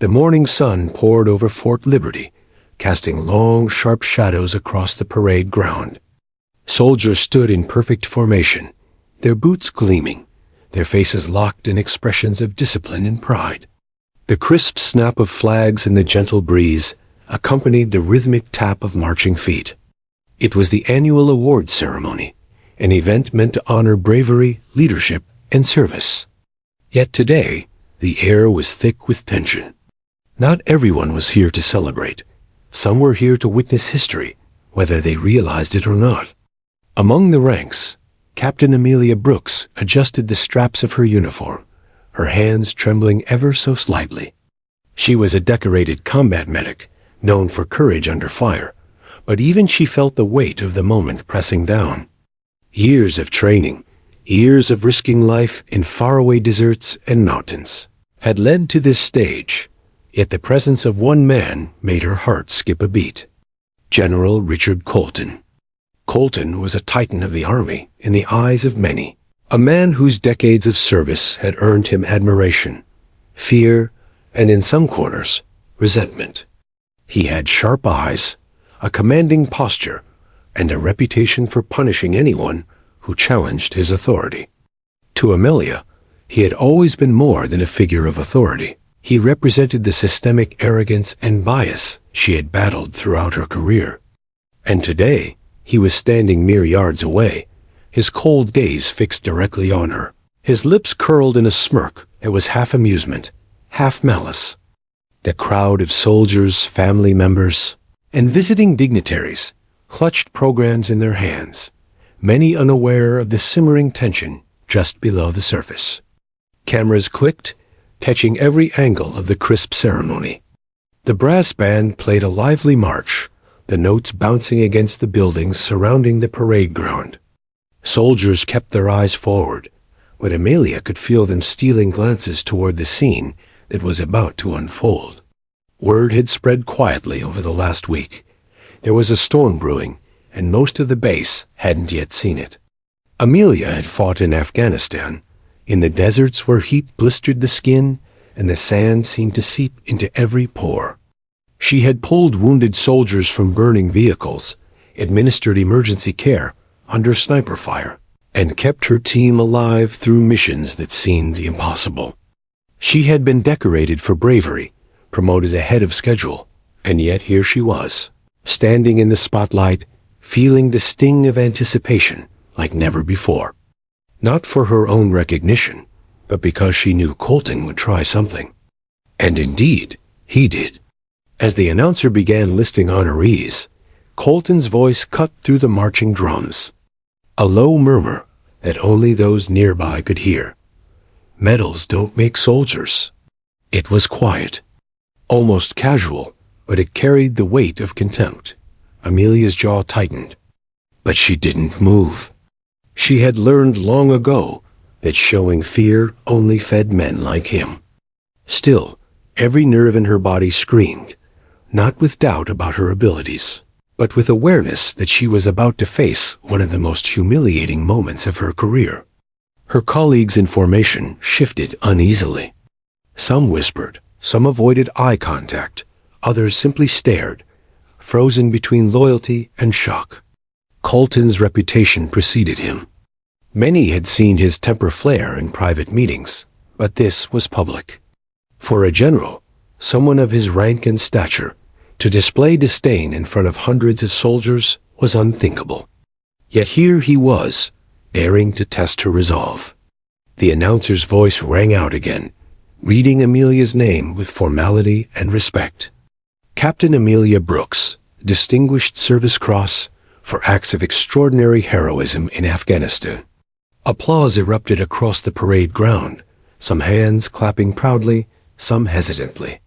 The morning sun poured over Fort Liberty, casting long, sharp shadows across the parade ground. Soldiers stood in perfect formation, their boots gleaming, their faces locked in expressions of discipline and pride. The crisp snap of flags in the gentle breeze accompanied the rhythmic tap of marching feet. It was the annual awards ceremony, an event meant to honor bravery, leadership, and service. Yet today, the air was thick with tension. Not everyone was here to celebrate. Some were here to witness history, whether they realized it or not. Among the ranks, Captain Amelia Brooks adjusted the straps of her uniform, her hands trembling ever so slightly. She was a decorated combat medic, known for courage under fire, but even she felt the weight of the moment pressing down. Years of training, years of risking life in faraway deserts and mountains, had led to this stage, yet the presence of one man made her heart skip a beat. General Richard Colton. Colton was a titan of the Army in the eyes of many, a man whose decades of service had earned him admiration, fear, and in some corners, resentment. He had sharp eyes, a commanding posture, and a reputation for punishing anyone who challenged his authority. To Amelia, he had always been more than a figure of authority. He represented the systemic arrogance and bias she had battled throughout her career. And today, he was standing mere yards away, his cold gaze fixed directly on her. His lips curled in a smirk that was half amusement, half malice. The crowd of soldiers, family members, and visiting dignitaries clutched programs in their hands, many unaware of the simmering tension just below the surface. Cameras clicked, catching every angle of the crisp ceremony. The brass band played a lively march, the notes bouncing against the buildings surrounding the parade ground. Soldiers kept their eyes forward, but Amelia could feel them stealing glances toward the scene that was about to unfold. Word had spread quietly over the last week. There was a storm brewing, and most of the base hadn't yet seen it. Amelia had fought in Afghanistan, in the deserts where heat blistered the skin and the sand seemed to seep into every pore. She had pulled wounded soldiers from burning vehicles, administered emergency care under sniper fire, and kept her team alive through missions that seemed impossible. She had been decorated for bravery, promoted ahead of schedule, and yet here she was, standing in the spotlight, feeling the sting of anticipation like never before. Not for her own recognition, but because she knew Colton would try something. And indeed, he did. As the announcer began listing honorees, Colton's voice cut through the marching drums. A low murmur that only those nearby could hear. Medals don't make soldiers. It was quiet, almost casual, but it carried the weight of contempt. Amelia's jaw tightened, but she didn't move. She had learned long ago that showing fear only fed men like him. Still, every nerve in her body screamed, not with doubt about her abilities, but with awareness that she was about to face one of the most humiliating moments of her career. Her colleagues in formation shifted uneasily. Some whispered, some avoided eye contact, others simply stared, frozen between loyalty and shock. Colton's reputation preceded him. Many had seen his temper flare in private meetings, but this was public. For a general, someone of his rank and stature, to display disdain in front of hundreds of soldiers was unthinkable. Yet here he was, daring to test her resolve. The announcer's voice rang out again, reading Amelia's name with formality and respect. Captain Amelia Brooks, Distinguished Service Cross, for acts of extraordinary heroism in Afghanistan. Applause erupted across the parade ground, some hands clapping proudly, some hesitantly.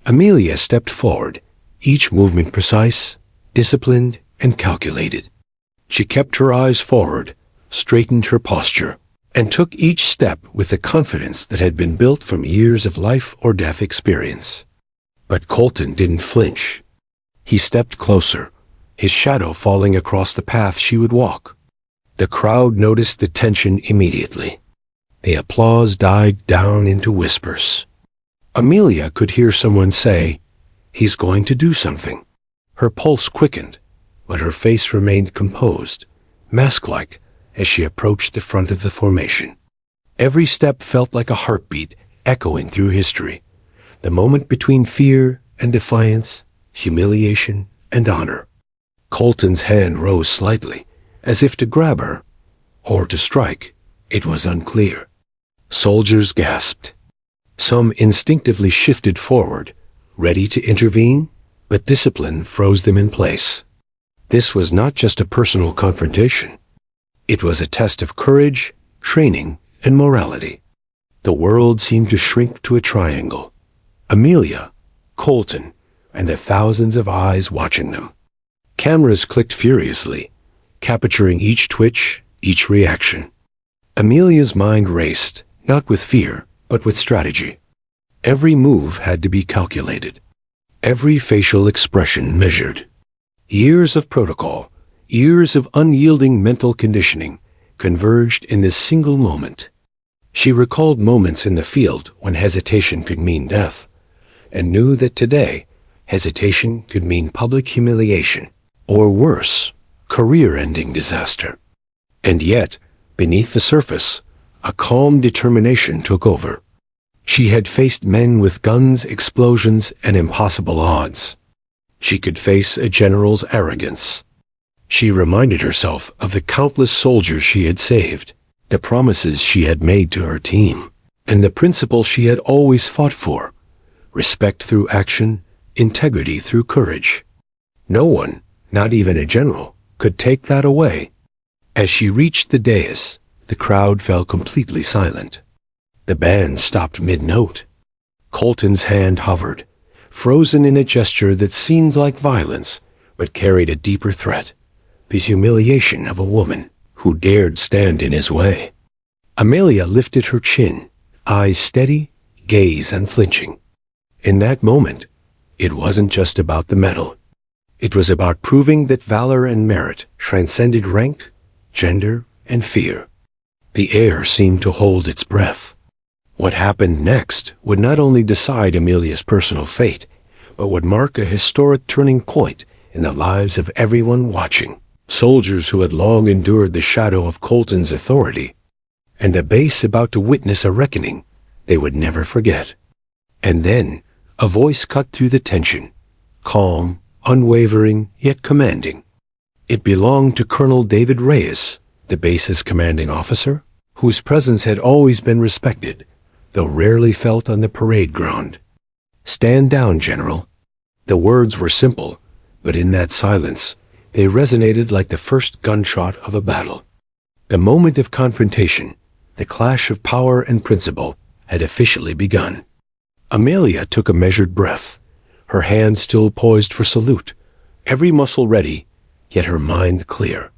Amelia stepped forward, each movement precise, disciplined, and calculated. She kept her eyes forward, straightened her posture, and took each step with the confidence that had been built from years of life or death experience. But Colton didn't flinch. He stepped closer, his shadow falling across the path she would walk. The crowd noticed the tension immediately. The applause died down into whispers. Amelia could hear someone say, "He's going to do something." Her pulse quickened, but her face remained composed, mask-like, as she approached the front of the formation. Every step felt like a heartbeat echoing through history, the moment between fear and defiance, humiliation and honor. Colton's hand rose slightly, as if to grab her, or to strike. It was unclear. Soldiers gasped. Some instinctively shifted forward, ready to intervene, but discipline froze them in place. This was not just a personal confrontation. It was a test of courage, training, and morality. The world seemed to shrink to a triangle. Amelia, Colton, and the thousands of eyes watching them. Cameras clicked furiously, capturing each twitch, each reaction. Amelia's mind raced, not with fear, but with strategy. Every move had to be calculated. Every facial expression measured. Years of protocol, years of unyielding mental conditioning, converged in this single moment. She recalled moments in the field when hesitation could mean death, and knew that today, hesitation could mean public humiliation, or worse, career-ending disaster. And yet, beneath the surface, a calm determination took over. She had faced men with guns, explosions, and impossible odds. She could face a general's arrogance. She reminded herself of the countless soldiers she had saved, the promises she had made to her team, and the principle she had always fought for: respect through action, integrity through courage. No one, not even a general, could take that away. As she reached the dais, the crowd fell completely silent. The band stopped mid-note. Colton's hand hovered, frozen in a gesture that seemed like violence, but carried a deeper threat: the humiliation of a woman who dared stand in his way. Amelia lifted her chin, eyes steady, gaze unflinching. In that moment, it wasn't just about the medal. It was about proving that valor and merit transcended rank, gender, and fear. The air seemed to hold its breath. What happened next would not only decide Amelia's personal fate, but would mark a historic turning point in the lives of everyone watching. Soldiers who had long endured the shadow of Colton's authority, and a base about to witness a reckoning they would never forget. And then, a voice cut through the tension, calm, unwavering, yet commanding. It belonged to Colonel David Reyes, the base's commanding officer, whose presence had always been respected, though rarely felt on the parade ground. "Stand down, General." The words were simple, but in that silence, they resonated like the first gunshot of a battle. The moment of confrontation, the clash of power and principle, had officially begun. Amelia took a measured breath, her hand still poised for salute, every muscle ready, yet her mind clear.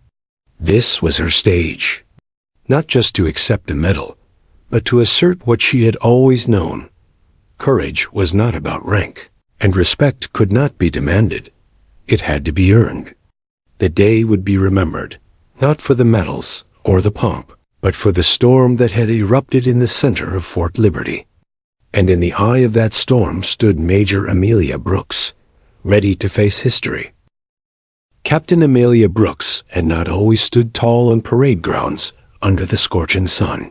This was her stage, not just to accept a medal, but to assert what she had always known. Courage was not about rank, and respect could not be demanded. It had to be earned. The day would be remembered, not for the medals or the pomp, but for the storm that had erupted in the center of Fort Liberty. And in the eye of that storm stood Major Amelia Brooks, ready to face history. Captain Amelia Brooks had not always stood tall on parade grounds under the scorching sun.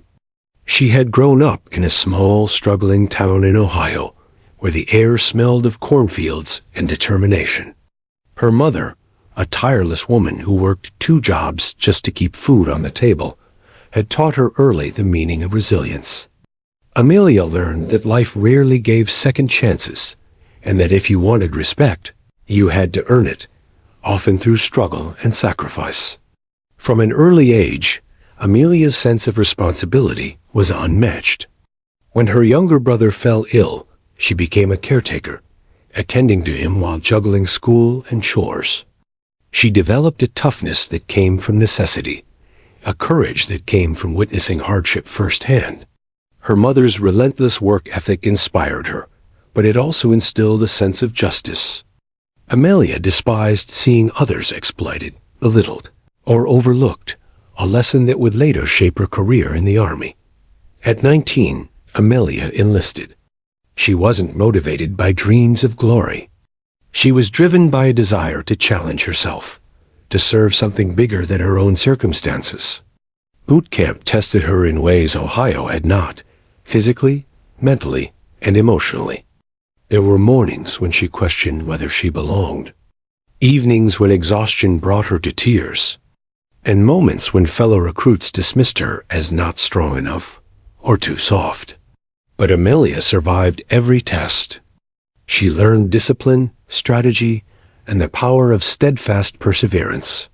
She had grown up in a small, struggling town in Ohio, where the air smelled of cornfields and determination. Her mother, a tireless woman who worked 2 jobs just to keep food on the table, had taught her early the meaning of resilience. Amelia learned that life rarely gave second chances, and that if you wanted respect, you had to earn it, often through struggle and sacrifice. From an early age, Amelia's sense of responsibility was unmatched. When her younger brother fell ill, she became a caretaker, attending to him while juggling school and chores. She developed a toughness that came from necessity, a courage that came from witnessing hardship firsthand. Her mother's relentless work ethic inspired her, but it also instilled a sense of justice. Amelia despised seeing others exploited, belittled, or overlooked, a lesson that would later shape her career in the Army. At 19, Amelia enlisted. She wasn't motivated by dreams of glory. She was driven by a desire to challenge herself, to serve something bigger than her own circumstances. Boot camp tested her in ways Ohio had not, physically, mentally, and emotionally. There were mornings when she questioned whether she belonged, evenings when exhaustion brought her to tears, and moments when fellow recruits dismissed her as not strong enough or too soft. But Amelia survived every test. She learned discipline, strategy, and the power of steadfast perseverance.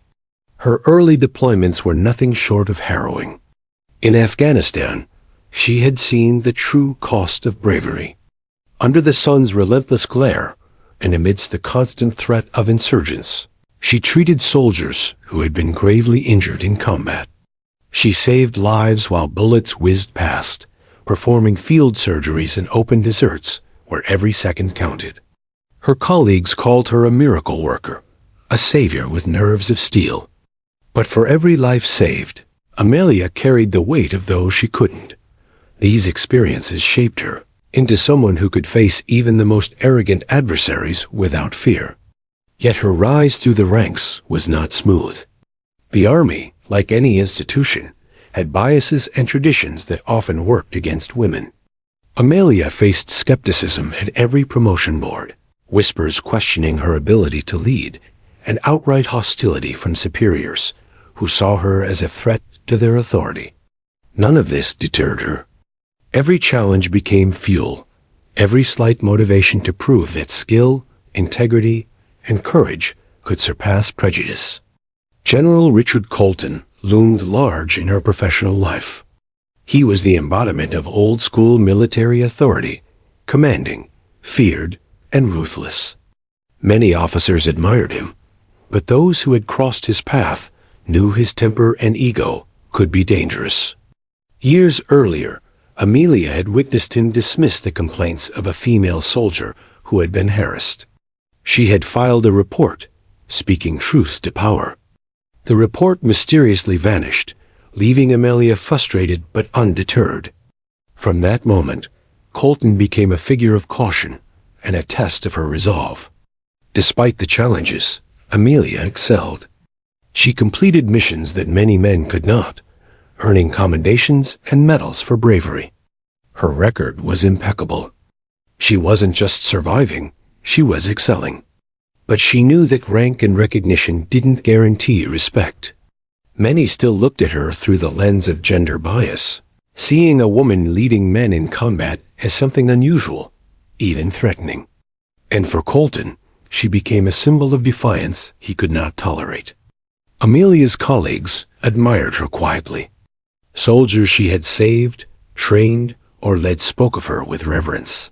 Her early deployments were nothing short of harrowing. In Afghanistan, she had seen the true cost of bravery. Under the sun's relentless glare, and amidst the constant threat of insurgents, she treated soldiers who had been gravely injured in combat. She saved lives while bullets whizzed past, performing field surgeries in open deserts where every second counted. Her colleagues called her a miracle worker, a savior with nerves of steel. But for every life saved, Amelia carried the weight of those she couldn't. These experiences shaped her into someone who could face even the most arrogant adversaries without fear. Yet her rise through the ranks was not smooth. The Army, like any institution, had biases and traditions that often worked against women. Amelia faced skepticism at every promotion board, whispers questioning her ability to lead, and outright hostility from superiors who saw her as a threat to their authority. None of this deterred her. Every challenge became fuel, every slight motivation to prove that skill, integrity, and courage could surpass prejudice. General Richard Colton loomed large in her professional life. He was the embodiment of old-school military authority, commanding, feared, and ruthless. Many officers admired him, but those who had crossed his path knew his temper and ego could be dangerous. Years earlier, Amelia had witnessed him dismiss the complaints of a female soldier who had been harassed. She had filed a report, speaking truth to power. The report mysteriously vanished, leaving Amelia frustrated but undeterred. From that moment, Colton became a figure of caution and a test of her resolve. Despite the challenges, Amelia excelled. She completed missions that many men could not, earning commendations and medals for bravery. Her record was impeccable. She wasn't just surviving, she was excelling. But she knew that rank and recognition didn't guarantee respect. Many still looked at her through the lens of gender bias, seeing a woman leading men in combat as something unusual, even threatening. And for Colton, she became a symbol of defiance he could not tolerate. Amelia's colleagues admired her quietly. Soldiers she had saved, trained, or led spoke of her with reverence.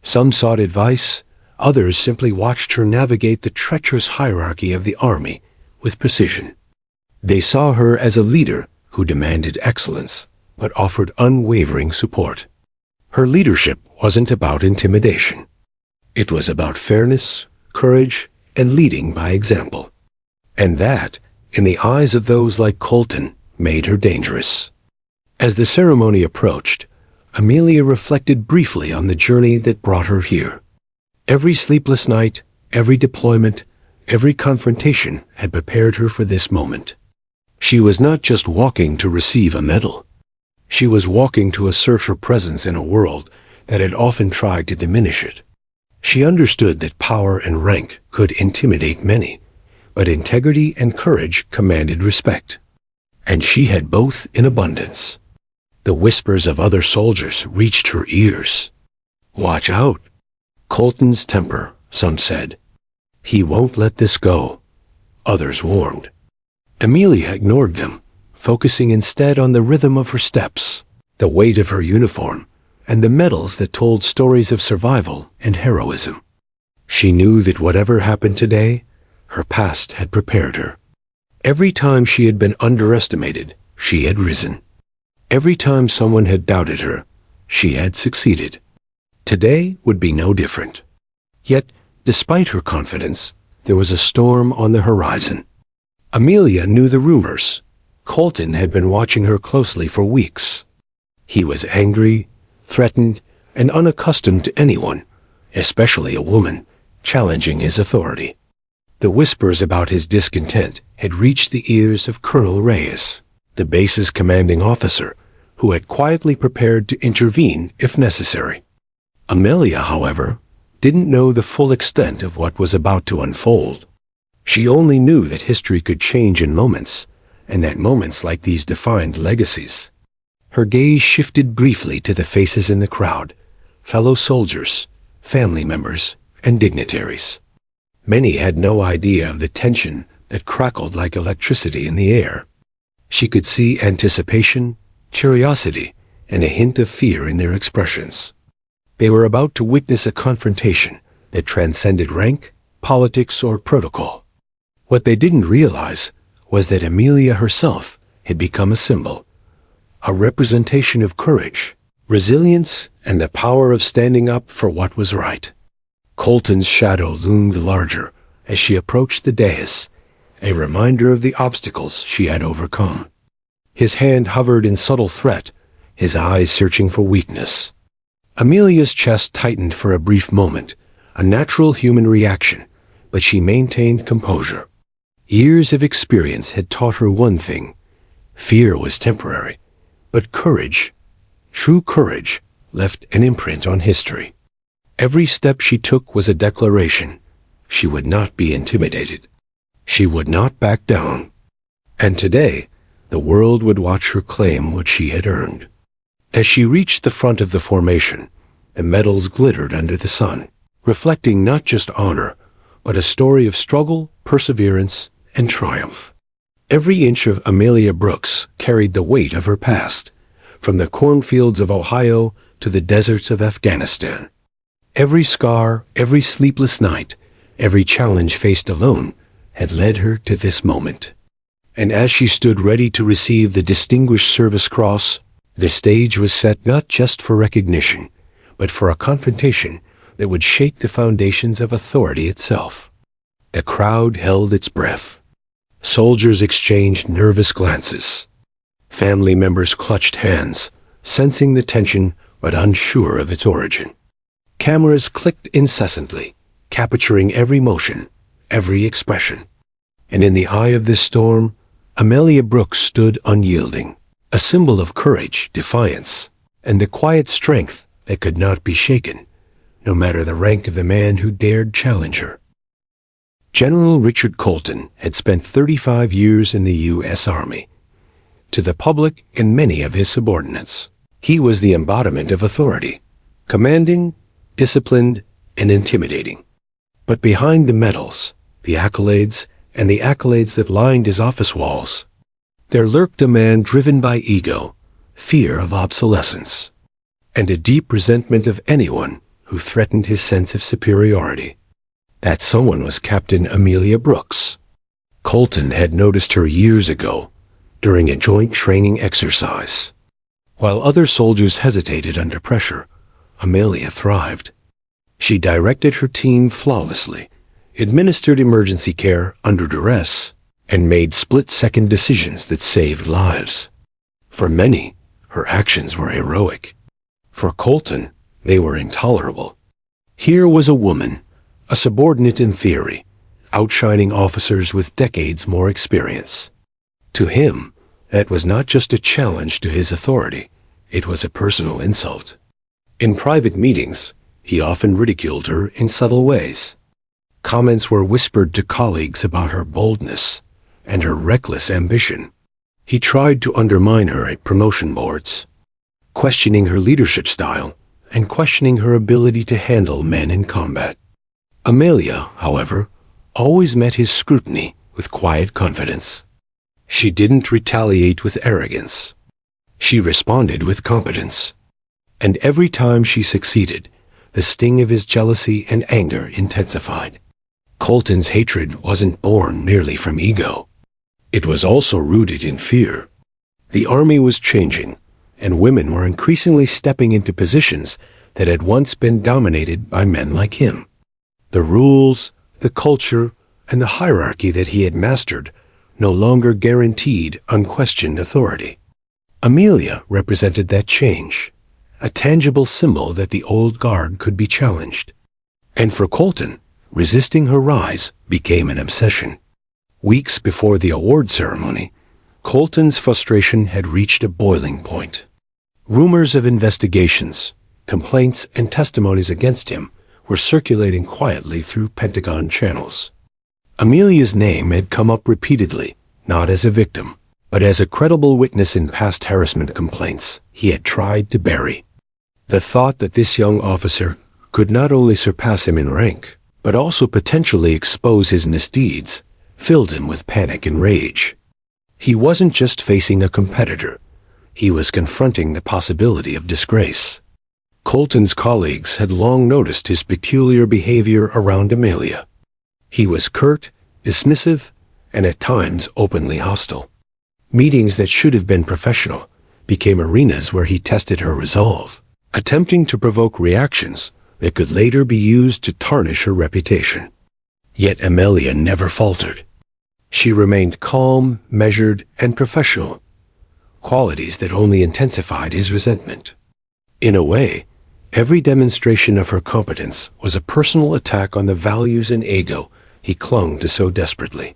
Some sought advice, others simply watched her navigate the treacherous hierarchy of the Army with precision. They saw her as a leader who demanded excellence, but offered unwavering support. Her leadership wasn't about intimidation. It was about fairness, courage, and leading by example. And that, in the eyes of those like Colton, made her dangerous. As the ceremony approached, Amelia reflected briefly on the journey that brought her here. Every sleepless night, every deployment, every confrontation had prepared her for this moment. She was not just walking to receive a medal. She was walking to assert her presence in a world that had often tried to diminish it. She understood that power and rank could intimidate many, but integrity and courage commanded respect. And she had both in abundance. The whispers of other soldiers reached her ears. "Watch out. Colton's temper," some said. "He won't let this go," others warned. Amelia ignored them, focusing instead on the rhythm of her steps, the weight of her uniform, and the medals that told stories of survival and heroism. She knew that whatever happened today, her past had prepared her. Every time she had been underestimated, she had risen. Every time someone had doubted her, she had succeeded. Today would be no different. Yet, despite her confidence, there was a storm on the horizon. Amelia knew the rumors. Colton had been watching her closely for weeks. He was angry, threatened, and unaccustomed to anyone, especially a woman, challenging his authority. The whispers about his discontent had reached the ears of Colonel Reyes, the base's commanding officer, who had quietly prepared to intervene if necessary. Amelia, however, didn't know the full extent of what was about to unfold. She only knew that history could change in moments, and that moments like these defined legacies. Her gaze shifted briefly to the faces in the crowd, fellow soldiers, family members, and dignitaries. Many had no idea of the tension that crackled like electricity in the air. She could see anticipation, curiosity, and a hint of fear in their expressions. They were about to witness a confrontation that transcended rank, politics, or protocol. What they didn't realize was that Amelia herself had become a symbol, a representation of courage, resilience, and the power of standing up for what was right. Colton's shadow loomed larger as she approached the dais, a reminder of the obstacles she had overcome. His hand hovered in subtle threat, his eyes searching for weakness. Amelia's chest tightened for a brief moment, a natural human reaction, but she maintained composure. Years of experience had taught her one thing: fear was temporary, but courage, true courage, left an imprint on history. Every step she took was a declaration. She would not be intimidated. She would not back down. And today, the world would watch her claim what she had earned. As she reached the front of the formation, the medals glittered under the sun, reflecting not just honor, but a story of struggle, perseverance, and triumph. Every inch of Amelia Brooks carried the weight of her past, from the cornfields of Ohio to the deserts of Afghanistan. Every scar, every sleepless night, every challenge faced alone had led her to this moment. And as she stood ready to receive the Distinguished Service Cross, the stage was set not just for recognition, but for a confrontation that would shake the foundations of authority itself. The crowd held its breath. Soldiers exchanged nervous glances. Family members clutched hands, sensing the tension but unsure of its origin. Cameras clicked incessantly, capturing every motion, every expression. And in the eye of this storm, Amelia Brooks stood unyielding, a symbol of courage, defiance, and the quiet strength that could not be shaken, no matter the rank of the man who dared challenge her. General Richard Colton had spent 35 years in the U.S. Army. To the public and many of his subordinates, he was the embodiment of authority, commanding, disciplined, and intimidating. But behind the medals, the accolades, and the accolades that lined his office walls, there lurked a man driven by ego, fear of obsolescence, and a deep resentment of anyone who threatened his sense of superiority. That someone was Captain Amelia Brooks. Colton had noticed her years ago during a joint training exercise. While other soldiers hesitated under pressure, Amelia thrived. She directed her team flawlessly, administered emergency care under duress, and made split-second decisions that saved lives. For many, her actions were heroic. For Colton, they were intolerable. Here was a woman, a subordinate in theory, outshining officers with decades more experience. To him, that was not just a challenge to his authority, it was a personal insult. In private meetings, he often ridiculed her in subtle ways. Comments were whispered to colleagues about her boldness and her reckless ambition. He tried to undermine her at promotion boards, questioning her leadership style and questioning her ability to handle men in combat. Amelia, however, always met his scrutiny with quiet confidence. She didn't retaliate with arrogance. She responded with competence. And every time she succeeded, the sting of his jealousy and anger intensified. Colton's hatred wasn't born merely from ego. It was also rooted in fear. The army was changing, and women were increasingly stepping into positions that had once been dominated by men like him. The rules, the culture, and the hierarchy that he had mastered no longer guaranteed unquestioned authority. Amelia represented that change, a tangible symbol that the old guard could be challenged. And for Colton, resisting her rise became an obsession. Weeks before the award ceremony, Colton's frustration had reached a boiling point. Rumors of investigations, complaints, and testimonies against him were circulating quietly through Pentagon channels. Amelia's name had come up repeatedly, not as a victim, but as a credible witness in past harassment complaints he had tried to bury. The thought that this young officer could not only surpass him in rank, but also potentially expose his misdeeds, filled him with panic and rage. He wasn't just facing a competitor, he was confronting the possibility of disgrace. Colton's colleagues had long noticed his peculiar behavior around Amelia. He was curt, dismissive, and at times openly hostile. Meetings that should have been professional became arenas where he tested her resolve, attempting to provoke reactions that could later be used to tarnish her reputation. Yet Amelia never faltered. She remained calm, measured, and professional, qualities that only intensified his resentment. In a way, every demonstration of her competence was a personal attack on the values and ego he clung to so desperately.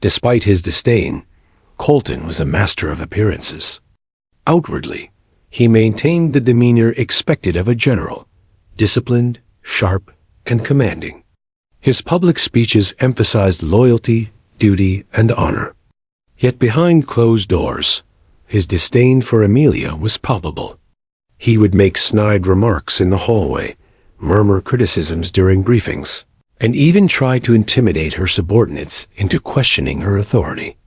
Despite his disdain, Colton was a master of appearances. Outwardly, he maintained the demeanor expected of a general, disciplined, sharp, and commanding. His public speeches emphasized loyalty, duty, and honor. Yet behind closed doors, his disdain for Amelia was palpable. He would make snide remarks in the hallway, murmur criticisms during briefings, and even try to intimidate her subordinates into questioning her authority.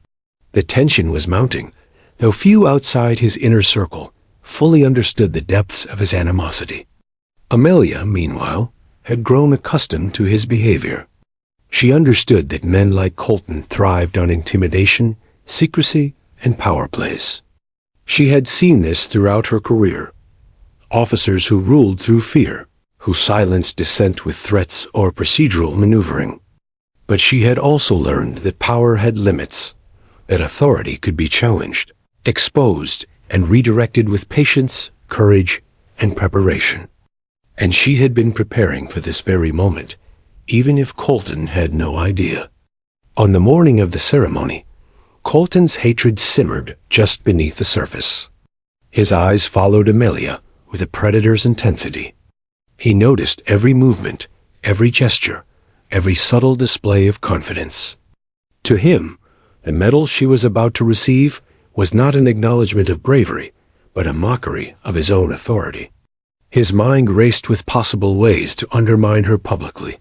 The tension was mounting, though few outside his inner circle fully understood the depths of his animosity. Amelia, meanwhile, had grown accustomed to his behavior. She understood that men like Colton thrived on intimidation, secrecy, and power plays. She had seen this throughout her career. Officers who ruled through fear, who silenced dissent with threats or procedural maneuvering. But she had also learned that power had limits, that authority could be challenged, exposed, and redirected with patience, courage, and preparation. And she had been preparing for this very moment, even if Colton had no idea. On the morning of the ceremony, Colton's hatred simmered just beneath the surface. His eyes followed Amelia with a predator's intensity. He noticed every movement, every gesture, every subtle display of confidence. To him, the medal she was about to receive was not an acknowledgment of bravery, but a mockery of his own authority. His mind raced with possible ways to undermine her publicly,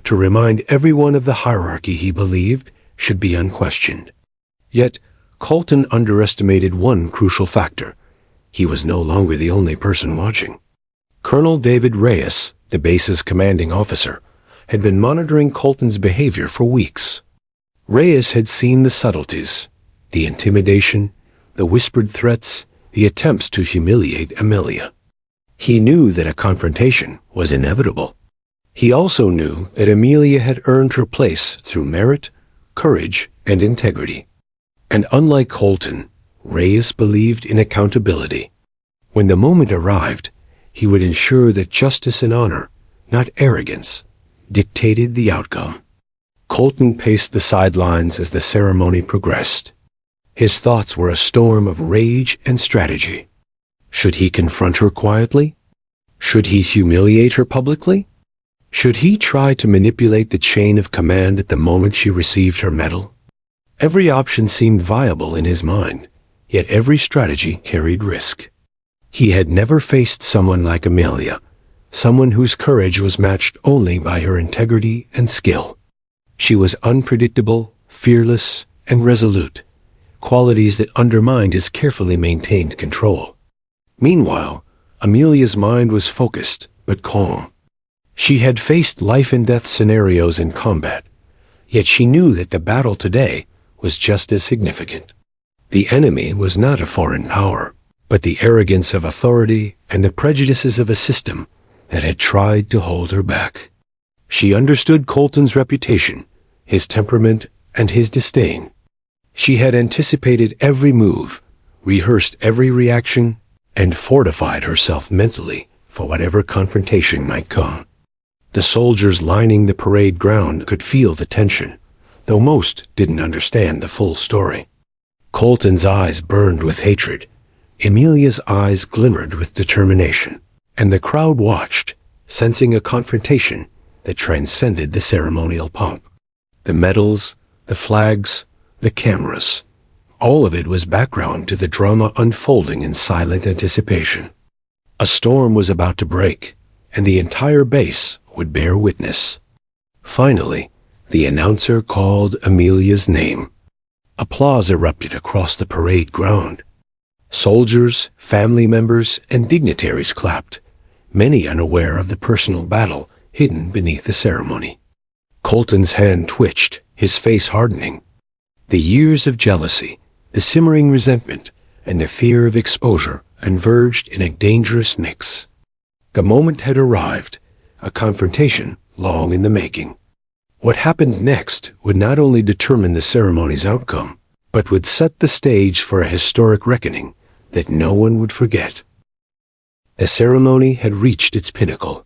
to remind everyone of the hierarchy he believed should be unquestioned. Yet, Colton underestimated one crucial factor. He was no longer the only person watching. Colonel David Reyes, the base's commanding officer, had been monitoring Colton's behavior for weeks. Reyes had seen the subtleties, the intimidation, the whispered threats, the attempts to humiliate Amelia. He knew that a confrontation was inevitable. He also knew that Amelia had earned her place through merit, courage, and integrity. And unlike Colton, Reyes believed in accountability. When the moment arrived, he would ensure that justice and honor, not arrogance, dictated the outcome. Colton paced the sidelines as the ceremony progressed. His thoughts were a storm of rage and strategy. Should he confront her quietly? Should he humiliate her publicly? Should he try to manipulate the chain of command at the moment she received her medal? Every option seemed viable in his mind, yet every strategy carried risk. He had never faced someone like Amelia, someone whose courage was matched only by her integrity and skill. She was unpredictable, fearless, and resolute, qualities that undermined his carefully maintained control. Meanwhile, Amelia's mind was focused but calm. She had faced life-and-death scenarios in combat, yet she knew that the battle today was just as significant. The enemy was not a foreign power, but the arrogance of authority and the prejudices of a system that had tried to hold her back. She understood Colton's reputation, his temperament, and his disdain. She had anticipated every move, rehearsed every reaction, and fortified herself mentally for whatever confrontation might come. The soldiers lining the parade ground could feel the tension, though most didn't understand the full story. Colton's eyes burned with hatred. Amelia's eyes glimmered with determination, and the crowd watched, sensing a confrontation that transcended the ceremonial pomp. The medals, the flags, the cameras, all of it was background to the drama unfolding in silent anticipation. A storm was about to break, and the entire base would bear witness. Finally, the announcer called Amelia's name. Applause erupted across the parade ground. Soldiers, family members, and dignitaries clapped, many unaware of the personal battle hidden beneath the ceremony. Colton's hand twitched, his face hardening. The years of jealousy, the simmering resentment, and the fear of exposure converged in a dangerous mix. The moment had arrived, a confrontation long in the making. What happened next would not only determine the ceremony's outcome, but would set the stage for a historic reckoning that no one would forget. The ceremony had reached its pinnacle.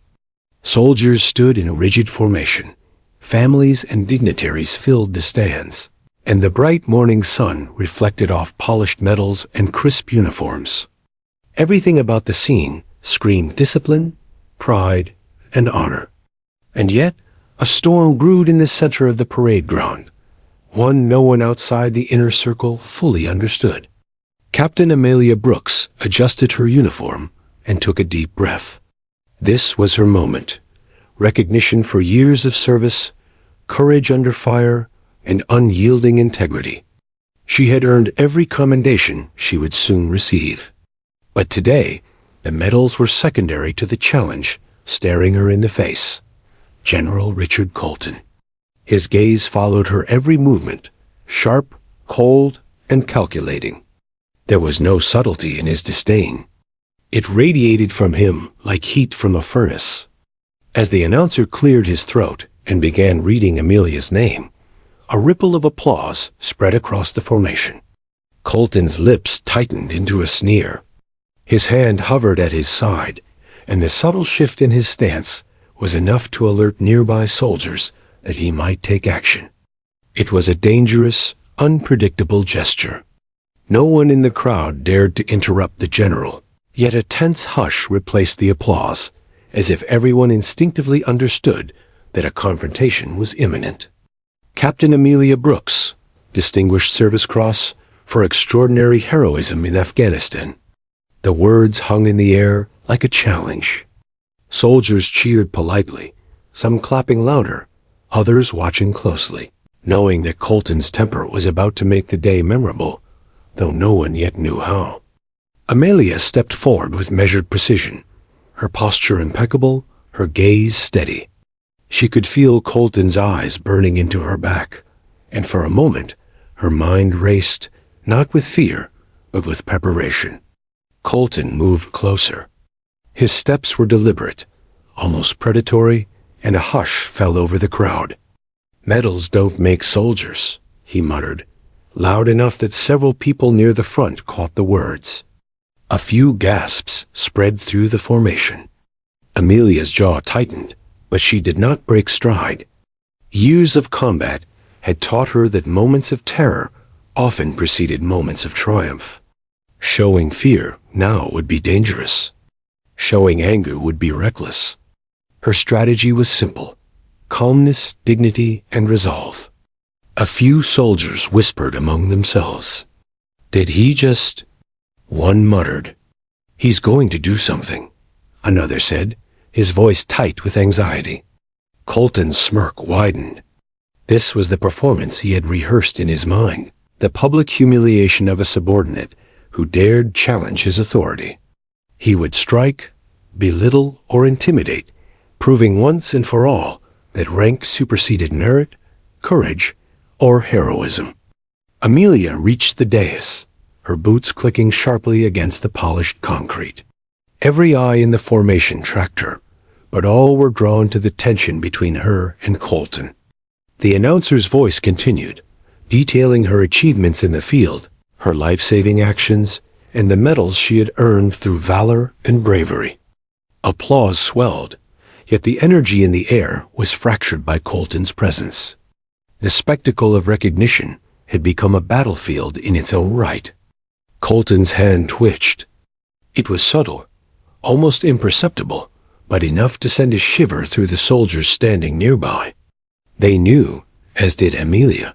Soldiers stood in rigid formation. Families and dignitaries filled the stands, and the bright morning sun reflected off polished medals and crisp uniforms. Everything about the scene screamed discipline, pride, and honor. And yet, a storm brewed in the center of the parade ground, one no one outside the inner circle fully understood. Captain Amelia Brooks adjusted her uniform and took a deep breath. This was her moment. Recognition for years of service, courage under fire, and unyielding integrity. She had earned every commendation she would soon receive. But today, the medals were secondary to the challenge staring her in the face. General Richard Colton. His gaze followed her every movement, sharp, cold, and calculating. There was no subtlety in his disdain. It radiated from him like heat from a furnace. As the announcer cleared his throat and began reading Amelia's name, a ripple of applause spread across the formation. Colton's lips tightened into a sneer. His hand hovered at his side, and the subtle shift in his stance was enough to alert nearby soldiers that he might take action. It was a dangerous, unpredictable gesture. No one in the crowd dared to interrupt the general, yet a tense hush replaced the applause, as if everyone instinctively understood that a confrontation was imminent. Captain Amelia Brooks, Distinguished Service Cross for extraordinary heroism in Afghanistan. The words hung in the air like a challenge. Soldiers cheered politely, some clapping louder, others watching closely, knowing that Colton's temper was about to make the day memorable, though no one yet knew how. Amelia stepped forward with measured precision, her posture impeccable, her gaze steady. She could feel Colton's eyes burning into her back, and for a moment her mind raced, not with fear, but with preparation. Colton moved closer. His steps were deliberate, almost predatory, and a hush fell over the crowd. "Medals don't make soldiers," he muttered, loud enough that several people near the front caught the words. A few gasps spread through the formation. Amelia's jaw tightened, but she did not break stride. Years of combat had taught her that moments of terror often preceded moments of triumph. Showing fear now would be dangerous. Showing anger would be reckless. Her strategy was simple: calmness, dignity, and resolve. A few soldiers whispered among themselves. "Did he just—" One muttered, "He's going to do something." Another said, his voice tight with anxiety. Colton's smirk widened. This was the performance he had rehearsed in his mind, the public humiliation of a subordinate who dared challenge his authority. He would strike, belittle, or intimidate, proving once and for all that rank superseded merit, courage, or heroism. Amelia reached the dais, her boots clicking sharply against the polished concrete. Every eye in the formation tracked her, but all were drawn to the tension between her and Colton. The announcer's voice continued, detailing her achievements in the field, her life-saving actions, and the medals she had earned through valor and bravery. Applause swelled, yet the energy in the air was fractured by Colton's presence. The spectacle of recognition had become a battlefield in its own right. Colton's hand twitched. It was subtle, almost imperceptible, but enough to send a shiver through the soldiers standing nearby. They knew, as did Amelia,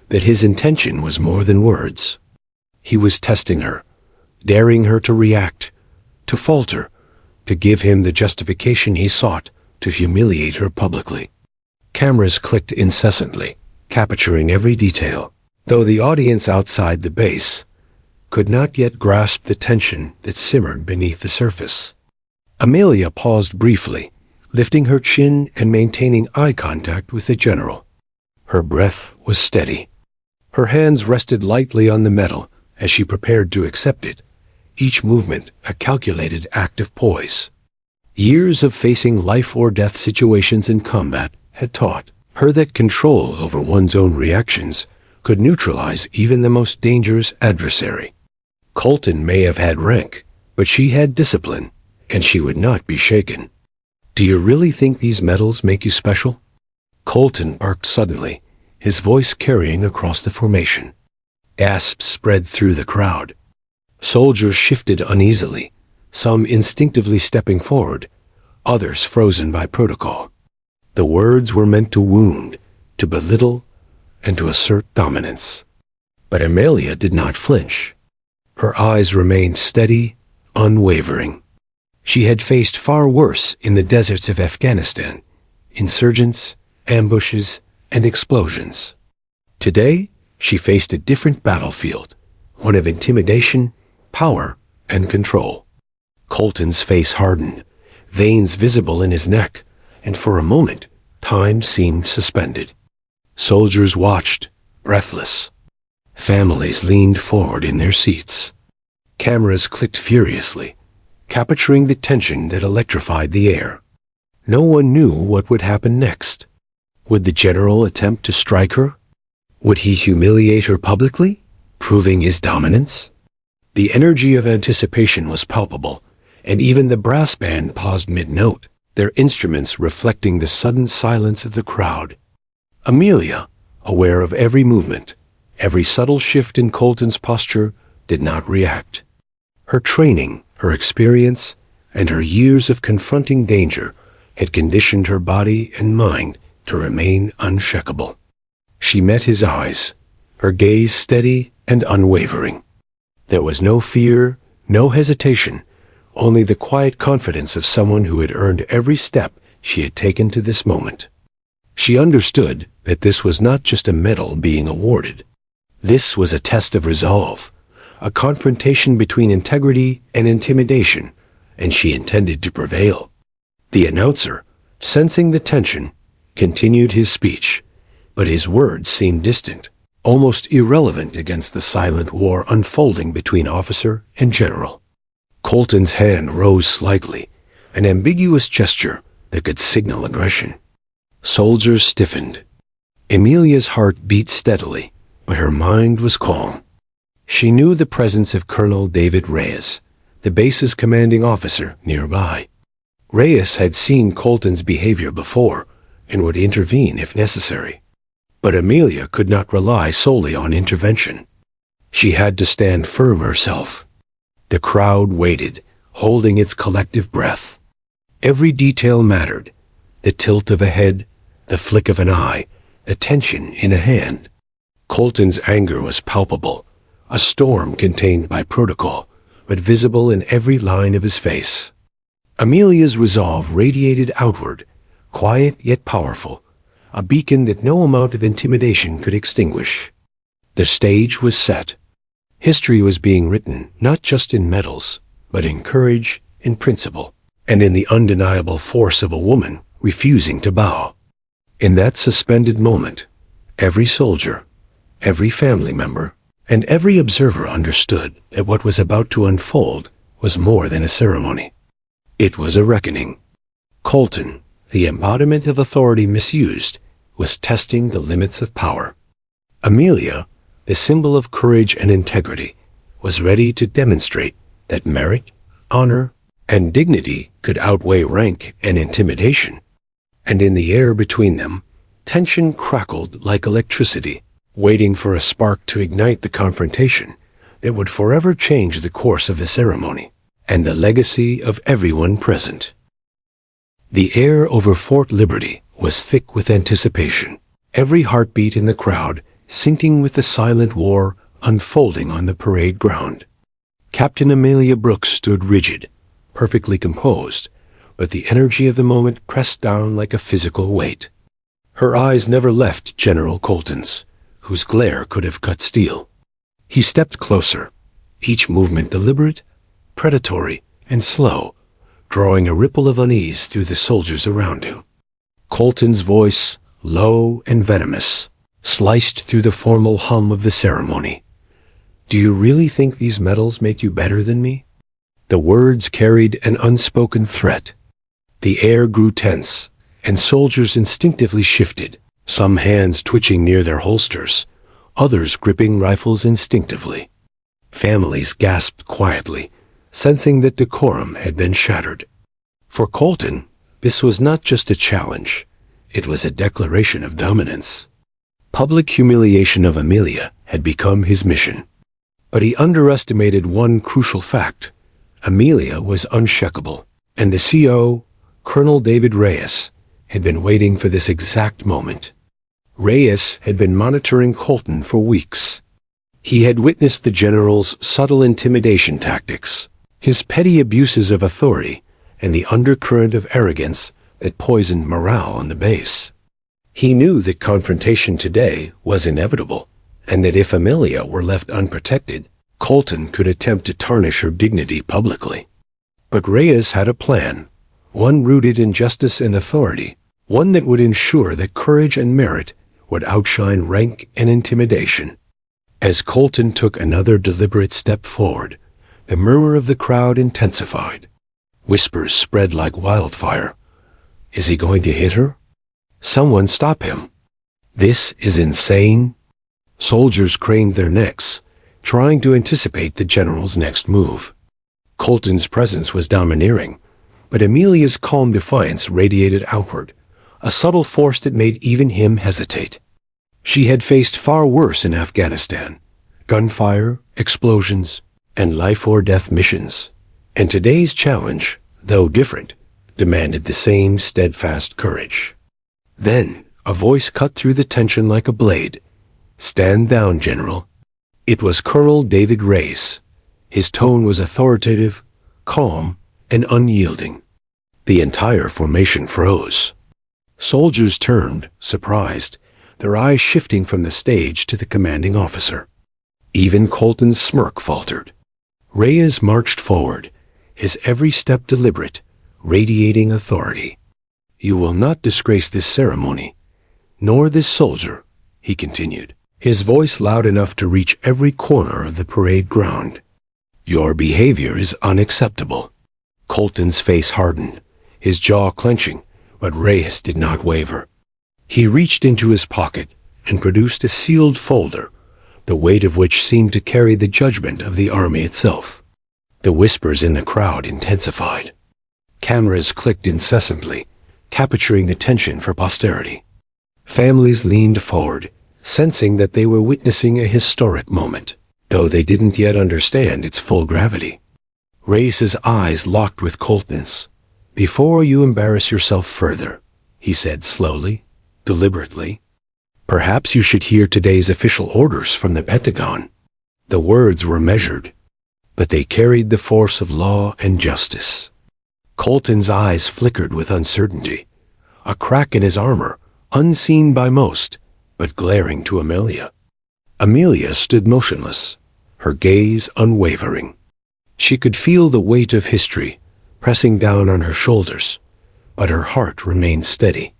that his intention was more than words. He was testing her, daring her to react, to falter, to give him the justification he sought to humiliate her publicly. Cameras clicked incessantly, capturing every detail, though the audience outside the base could not yet grasp the tension that simmered beneath the surface. Amelia paused briefly, lifting her chin and maintaining eye contact with the general. Her breath was steady. Her hands rested lightly on the medal as she prepared to accept it, each movement a calculated act of poise. Years of facing life-or-death situations in combat had taught her that control over one's own reactions could neutralize even the most dangerous adversary. Colton may have had rank, but she had discipline, and she would not be shaken. "Do you really think these medals make you special?" Colton barked suddenly, his voice carrying across the formation. Gasps spread through the crowd. Soldiers shifted uneasily, some instinctively stepping forward, others frozen by protocol. The words were meant to wound, to belittle, and to assert dominance. But Amelia did not flinch. Her eyes remained steady, unwavering. She had faced far worse in the deserts of Afghanistan, insurgents, ambushes, and explosions. Today, she faced a different battlefield, one of intimidation, power, and control. Colton's face hardened, veins visible in his neck, and for a moment, time seemed suspended. Soldiers watched, breathless. Families leaned forward in their seats. Cameras clicked furiously, capturing the tension that electrified the air. No one knew what would happen next. Would the general attempt to strike her? Would he humiliate her publicly, proving his dominance? The energy of anticipation was palpable, and even the brass band paused mid-note, their instruments reflecting the sudden silence of the crowd. Amelia, aware of every movement, every subtle shift in Colton's posture, did not react. Her training, her experience, and her years of confronting danger had conditioned her body and mind to remain unshakable. She met his eyes, her gaze steady and unwavering. There was no fear, no hesitation, only the quiet confidence of someone who had earned every step she had taken to this moment. She understood that this was not just a medal being awarded. This was a test of resolve, a confrontation between integrity and intimidation, and she intended to prevail. The announcer, sensing the tension, continued his speech, but his words seemed distant, almost irrelevant against the silent war unfolding between officer and general. Colton's hand rose slightly, an ambiguous gesture that could signal aggression. Soldiers stiffened. Amelia's heart beat steadily, but her mind was calm. She knew the presence of Colonel David Reyes, the base's commanding officer, nearby. Reyes had seen Colton's behavior before and would intervene if necessary. But Amelia could not rely solely on intervention. She had to stand firm herself. The crowd waited, holding its collective breath. Every detail mattered: the tilt of a head, the flick of an eye, the tension in a hand. Colton's anger was palpable, a storm contained by protocol, but visible in every line of his face. Amelia's resolve radiated outward, quiet yet powerful, a beacon that no amount of intimidation could extinguish. The stage was set. History was being written not just in medals, but in courage, in principle, and in the undeniable force of a woman refusing to bow. In that suspended moment, every soldier, every family member, and every observer understood that what was about to unfold was more than a ceremony. It was a reckoning. Colton, the embodiment of authority misused, was testing the limits of power. Amelia, the symbol of courage and integrity, was ready to demonstrate that merit, honor, and dignity could outweigh rank and intimidation. And in the air between them, tension crackled like electricity, waiting for a spark to ignite the confrontation that would forever change the course of the ceremony and the legacy of everyone present. The air over Fort Liberty was thick with anticipation, every heartbeat in the crowd syncing with the silent war unfolding on the parade ground. Captain Amelia Brooks stood rigid, perfectly composed, but the energy of the moment pressed down like a physical weight. Her eyes never left General Colton's, whose glare could have cut steel. He stepped closer, each movement deliberate, predatory, and slow, drawing a ripple of unease through the soldiers around him. Colton's voice, low and venomous, sliced through the formal hum of the ceremony. "Do you really think these medals make you better than me?" The words carried an unspoken threat. The air grew tense, and soldiers instinctively shifted, some hands twitching near their holsters, others gripping rifles instinctively. Families gasped quietly, sensing that decorum had been shattered. For Colton, this was not just a challenge, it was a declaration of dominance. Public humiliation of Amelia had become his mission. But he underestimated one crucial fact. Amelia was unshakable, and the CO, Colonel David Reyes, had been waiting for this exact moment. Reyes had been monitoring Colton for weeks. He had witnessed the general's subtle intimidation tactics, his petty abuses of authority, and the undercurrent of arrogance that poisoned morale on the base. He knew that confrontation today was inevitable, and that if Amelia were left unprotected, Colton could attempt to tarnish her dignity publicly. But Reyes had a plan, one rooted in justice and authority, one that would ensure that courage and merit would outshine rank and intimidation. As Colton took another deliberate step forward, the murmur of the crowd intensified. Whispers spread like wildfire. Is he going to hit her? Someone stop him. This is insane. Soldiers craned their necks, trying to anticipate the general's next move. Colton's presence was domineering, but Amelia's calm defiance radiated outward, a subtle force that made even him hesitate. She had faced far worse in Afghanistan, gunfire, explosions, and life-or-death missions, and today's challenge, though different, demanded the same steadfast courage. Then, a voice cut through the tension like a blade. "Stand down, General." It was Colonel David Reyes. His tone was authoritative, calm, and unyielding. The entire formation froze. Soldiers turned, surprised, their eyes shifting from the stage to the commanding officer. Even Colton's smirk faltered. Reyes marched forward, his every step deliberate, radiating authority. "You will not disgrace this ceremony, nor this soldier," he continued, his voice loud enough to reach every corner of the parade ground. "Your behavior is unacceptable." Colton's face hardened, his jaw clenching, but Reyes did not waver. He reached into his pocket and produced a sealed folder, the weight of which seemed to carry the judgment of the army itself. The whispers in the crowd intensified. Cameras clicked incessantly, capturing the tension for posterity. Families leaned forward, sensing that they were witnessing a historic moment, though they didn't yet understand its full gravity. Reyes's eyes locked with Colton's. "Before you embarrass yourself further," he said slowly, deliberately, "perhaps you should hear today's official orders from the Pentagon." The words were measured, but they carried the force of law and justice. Colton's eyes flickered with uncertainty, a crack in his armor, unseen by most, but glaring to Amelia. Amelia stood motionless, her gaze unwavering. She could feel the weight of history pressing down on her shoulders, but her heart remained steady.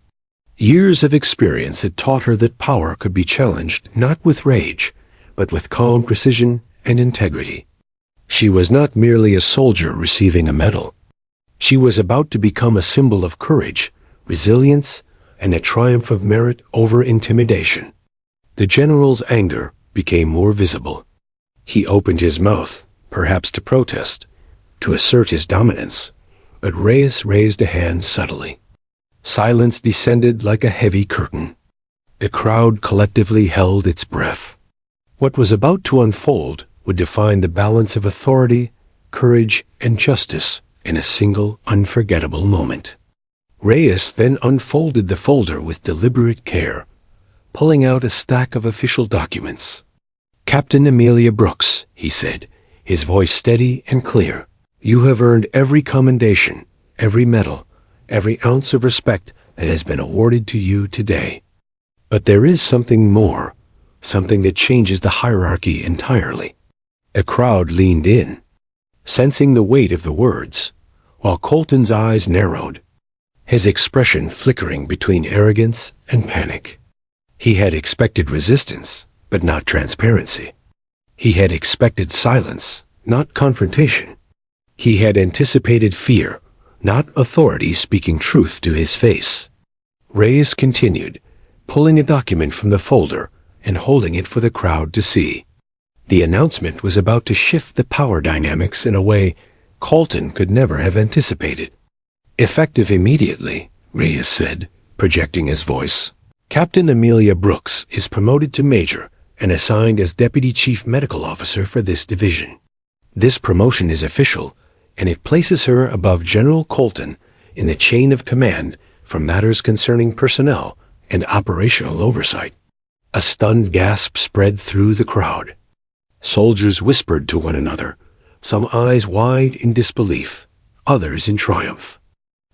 Years of experience had taught her that power could be challenged not with rage, but with calm precision and integrity. She was not merely a soldier receiving a medal. She was about to become a symbol of courage, resilience, and a triumph of merit over intimidation. The general's anger became more visible. He opened his mouth, perhaps to protest, to assert his dominance, but Reyes raised a hand subtly. Silence descended like a heavy curtain. The crowd collectively held its breath. What was about to unfold would define the balance of authority, courage, and justice in a single unforgettable moment. Reyes then unfolded the folder with deliberate care, pulling out a stack of official documents. "Captain Amelia Brooks," he said, his voice steady and clear, "you have earned every commendation, every medal, every ounce of respect that has been awarded to you today. But there is something more, something that changes the hierarchy entirely." A crowd leaned in, sensing the weight of the words, while Colton's eyes narrowed, his expression flickering between arrogance and panic. He had expected resistance, but not transparency. He had expected silence, not confrontation. He had anticipated fear, not authority speaking truth to his face. Reyes continued, pulling a document from the folder and holding it for the crowd to see. The announcement was about to shift the power dynamics in a way Colton could never have anticipated. "Effective immediately," Reyes said, projecting his voice. "Captain Amelia Brooks is promoted to Major and assigned as Deputy Chief Medical Officer for this division. This promotion is official, and it places her above General Colton in the chain of command for matters concerning personnel and operational oversight." A stunned gasp spread through the crowd. Soldiers whispered to one another, some eyes wide in disbelief, others in triumph.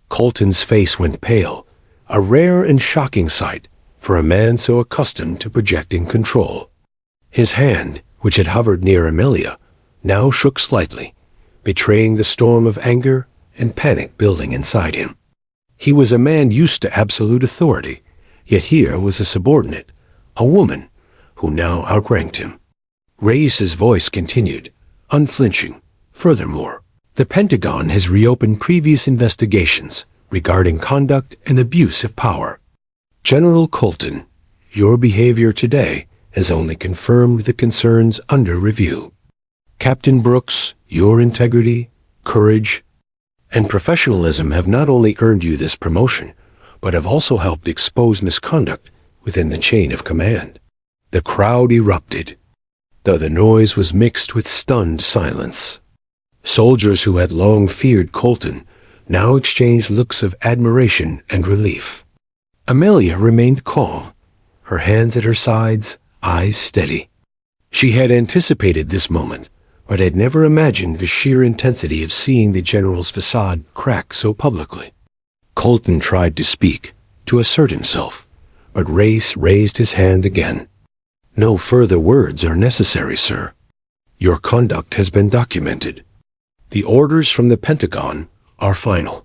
Colton's face went pale, a rare and shocking sight for a man so accustomed to projecting control. His hand, which had hovered near Amelia, now shook slightly, betraying the storm of anger and panic building inside him. He was a man used to absolute authority, yet here was a subordinate, a woman, who now outranked him. Reyes's voice continued, unflinching. "Furthermore, the Pentagon has reopened previous investigations regarding conduct and abuse of power. General Colton, your behavior today has only confirmed the concerns under review. Captain Brooks, your integrity, courage, and professionalism have not only earned you this promotion, but have also helped expose misconduct within the chain of command." The crowd erupted, though the noise was mixed with stunned silence. Soldiers who had long feared Colton now exchanged looks of admiration and relief. Amelia remained calm, her hands at her sides, eyes steady. She had anticipated this moment, but had never imagined the sheer intensity of seeing the general's facade crack so publicly. Colton tried to speak, to assert himself, but Reyes raised his hand again. "No further words are necessary, sir. Your conduct has been documented. The orders from the Pentagon are final.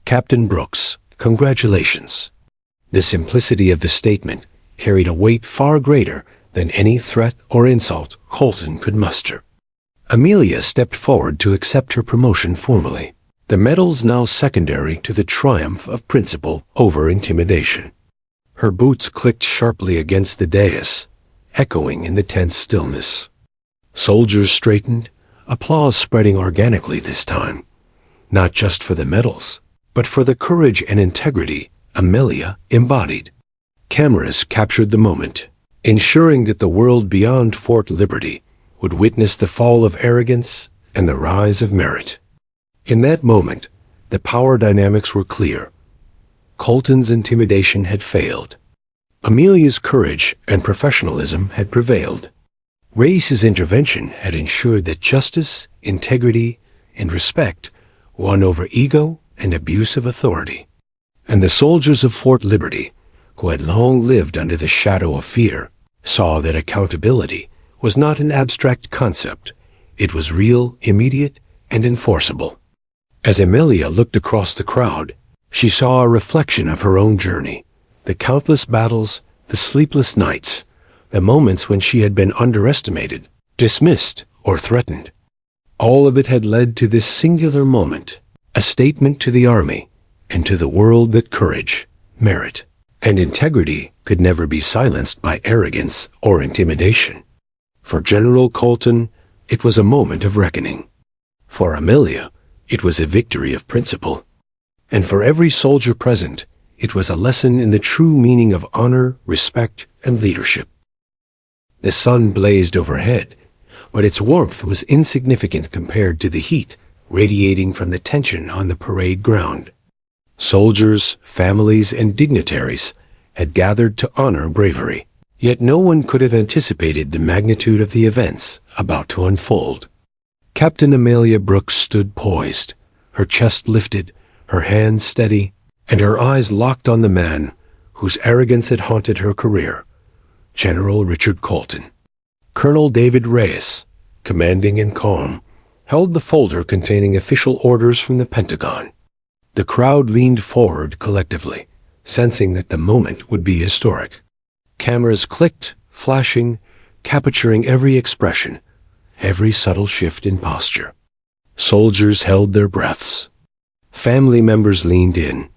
Captain Brooks, congratulations." The simplicity of the statement carried a weight far greater than any threat or insult Colton could muster. Amelia stepped forward to accept her promotion formally, the medals now secondary to the triumph of principle over intimidation. Her boots clicked sharply against the dais, echoing in the tense stillness. Soldiers straightened, applause spreading organically this time, not just for the medals, but for the courage and integrity Amelia embodied. Cameras captured the moment, ensuring that the world beyond Fort Liberty would witness the fall of arrogance and the rise of merit. In that moment, the power dynamics were clear. Colton's intimidation had failed. Amelia's courage and professionalism had prevailed. Reyes's intervention had ensured that justice, integrity, and respect won over ego and abuse of authority. And the soldiers of Fort Liberty, who had long lived under the shadow of fear, saw that accountability was not an abstract concept. It was real, immediate, and enforceable. As Amelia looked across the crowd, she saw a reflection of her own journey, the countless battles, the sleepless nights, the moments when she had been underestimated, dismissed, or threatened. All of it had led to this singular moment, a statement to the Army and to the world that courage, merit, and integrity could never be silenced by arrogance or intimidation. For General Colton, it was a moment of reckoning. For Amelia, it was a victory of principle. And for every soldier present, it was a lesson in the true meaning of honor, respect, and leadership. The sun blazed overhead, but its warmth was insignificant compared to the heat radiating from the tension on the parade ground. Soldiers, families, and dignitaries had gathered to honor bravery, yet no one could have anticipated the magnitude of the events about to unfold. Captain Amelia Brooks stood poised, her chest lifted, her hands steady, and her eyes locked on the man whose arrogance had haunted her career, General Richard Colton. Colonel David Reyes, commanding and calm, held the folder containing official orders from the Pentagon. The crowd leaned forward collectively, sensing that the moment would be historic. Cameras clicked, flashing, capturing every expression, every subtle shift in posture. Soldiers held their breaths. Family members leaned in,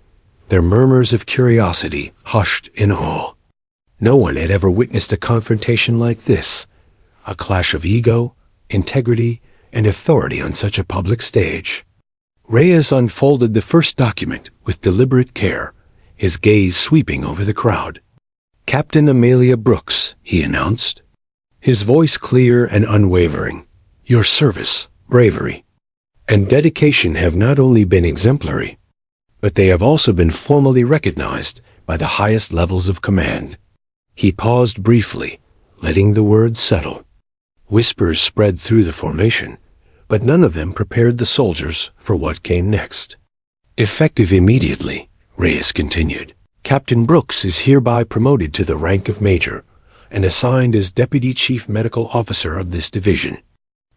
their murmurs of curiosity hushed in awe. No one had ever witnessed a confrontation like this, a clash of ego, integrity, and authority on such a public stage. Reyes unfolded the first document with deliberate care, his gaze sweeping over the crowd. "Captain Amelia Brooks," he announced, his voice clear and unwavering. "Your service, bravery, and dedication have not only been exemplary, but they have also been formally recognized by the highest levels of command." He paused briefly, letting the words settle. Whispers spread through the formation, but none of them prepared the soldiers for what came next. "Effective immediately," Reyes continued, "Captain Brooks is hereby promoted to the rank of Major and assigned as Deputy Chief Medical Officer of this division.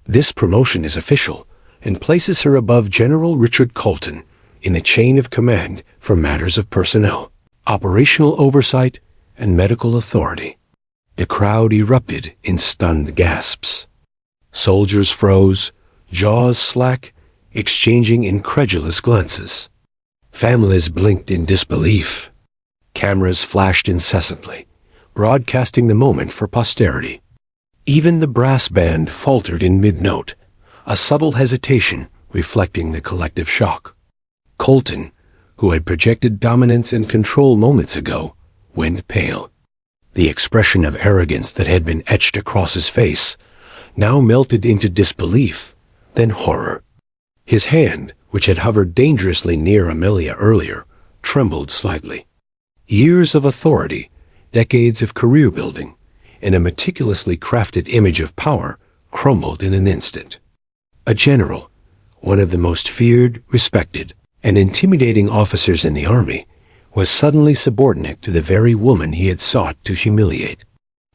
This promotion is official and places her above General Richard Colton in the chain of command for matters of personnel, operational oversight, and medical authority." The crowd erupted in stunned gasps. Soldiers froze, jaws slack, exchanging incredulous glances. Families blinked in disbelief. Cameras flashed incessantly, broadcasting the moment for posterity. Even the brass band faltered in mid-note, a subtle hesitation reflecting the collective shock. Colton, who had projected dominance and control moments ago, went pale. The expression of arrogance that had been etched across his face now melted into disbelief, then horror. His hand, which had hovered dangerously near Amelia earlier, trembled slightly. Years of authority, decades of career building, and a meticulously crafted image of power crumbled in an instant. A general, one of the most feared, respected, and intimidating officers in the army, was suddenly subordinate to the very woman he had sought to humiliate.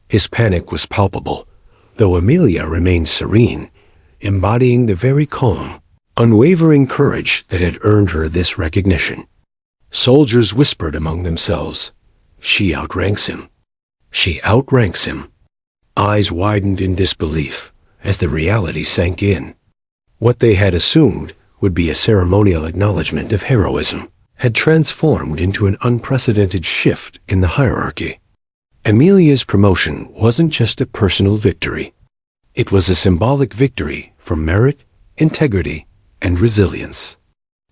His panic was palpable, though Amelia remained serene, embodying the very calm, unwavering courage that had earned her this recognition. Soldiers whispered among themselves, "She outranks him. She outranks him." Eyes widened in disbelief as the reality sank in. What they had assumed would be a ceremonial acknowledgement of heroism had transformed into an unprecedented shift in the hierarchy. Amelia's promotion wasn't just a personal victory. It was a symbolic victory for merit, integrity, and resilience.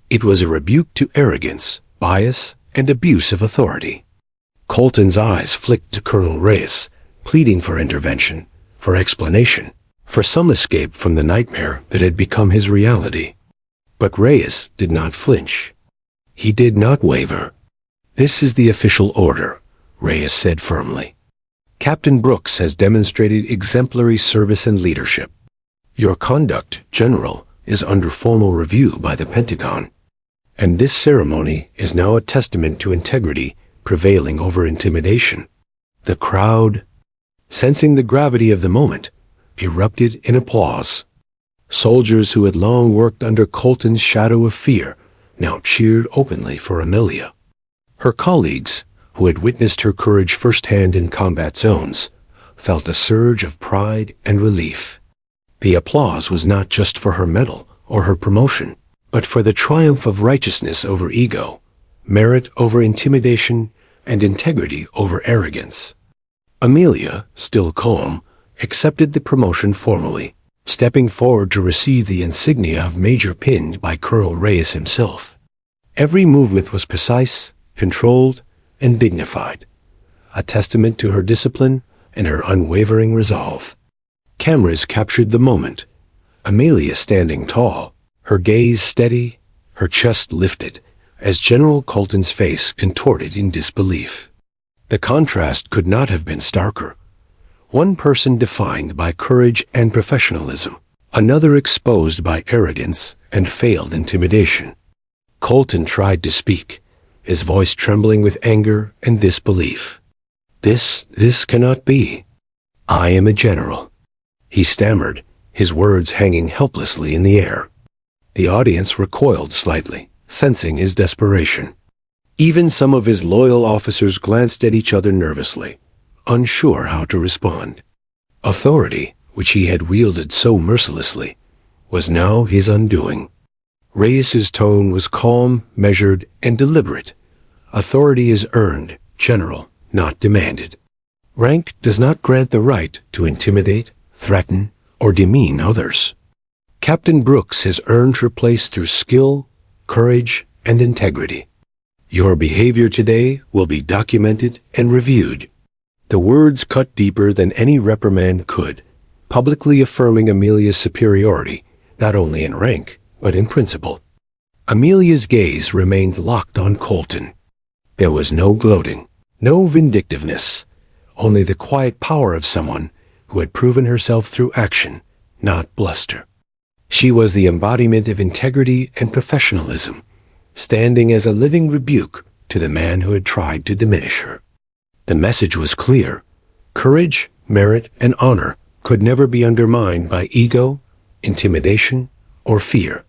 It was a rebuke to arrogance, bias, and abuse of authority. Colton's eyes flicked to Colonel Reyes, pleading for intervention, for explanation, for some escape from the nightmare that had become his reality. But Reyes did not flinch. He did not waver. "This is the official order," Reyes said firmly. "Captain Brooks has demonstrated exemplary service and leadership. Your conduct, General, is under formal review by the Pentagon, and this ceremony is now a testament to integrity prevailing over intimidation." The crowd, sensing the gravity of the moment, erupted in applause. Soldiers who had long worked under Colton's shadow of fear now cheered openly for Amelia. Her colleagues, who had witnessed her courage firsthand in combat zones, felt a surge of pride and relief. The applause was not just for her medal or her promotion, but for the triumph of righteousness over ego, merit over intimidation, and integrity over arrogance. Amelia, still calm, accepted the promotion formally, stepping forward to receive the insignia of Major pinned by Colonel Reyes himself. Every movement was precise, controlled, and dignified, a testament to her discipline and her unwavering resolve. Cameras captured the moment. Amelia standing tall, her gaze steady, her chest lifted, as General Colton's face contorted in disbelief. The contrast could not have been starker. One person defined by courage and professionalism, another exposed by arrogance and failed intimidation. Colton tried to speak, his voice trembling with anger and disbelief. This cannot be. I am a general," he stammered, his words hanging helplessly in the air. The audience recoiled slightly, sensing his desperation. Even some of his loyal officers glanced at each other nervously, unsure how to respond. Authority, which he had wielded so mercilessly, was now his undoing. Reyes's tone was calm, measured, and deliberate. Authority is earned, General, not demanded. Rank does not grant the right to intimidate, threaten, or demean others. Captain Brooks has earned her place through skill, courage, and integrity. Your behavior today will be documented and reviewed. The words cut deeper than any reprimand could, publicly affirming Amelia's superiority, not only in rank, but in principle. Amelia's gaze remained locked on Colton. There was no gloating, no vindictiveness, only the quiet power of someone who had proven herself through action, not bluster. She was the embodiment of integrity and professionalism, standing as a living rebuke to the man who had tried to diminish her. The message was clear. Courage, merit, and honor could never be undermined by ego, intimidation, or fear.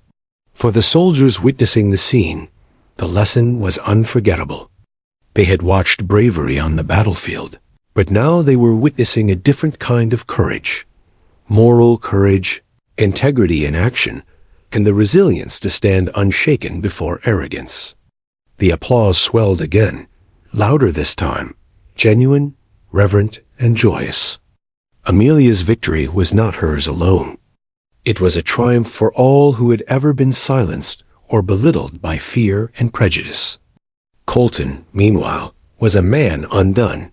For the soldiers witnessing the scene, the lesson was unforgettable. They had watched bravery on the battlefield, but now they were witnessing a different kind of courage. Moral courage, integrity in action, and the resilience to stand unshaken before arrogance. The applause swelled again, louder this time, genuine, reverent, and joyous. Amelia's victory was not hers alone. It was a triumph for all who had ever been silenced or belittled by fear and prejudice. Colton, meanwhile, was a man undone.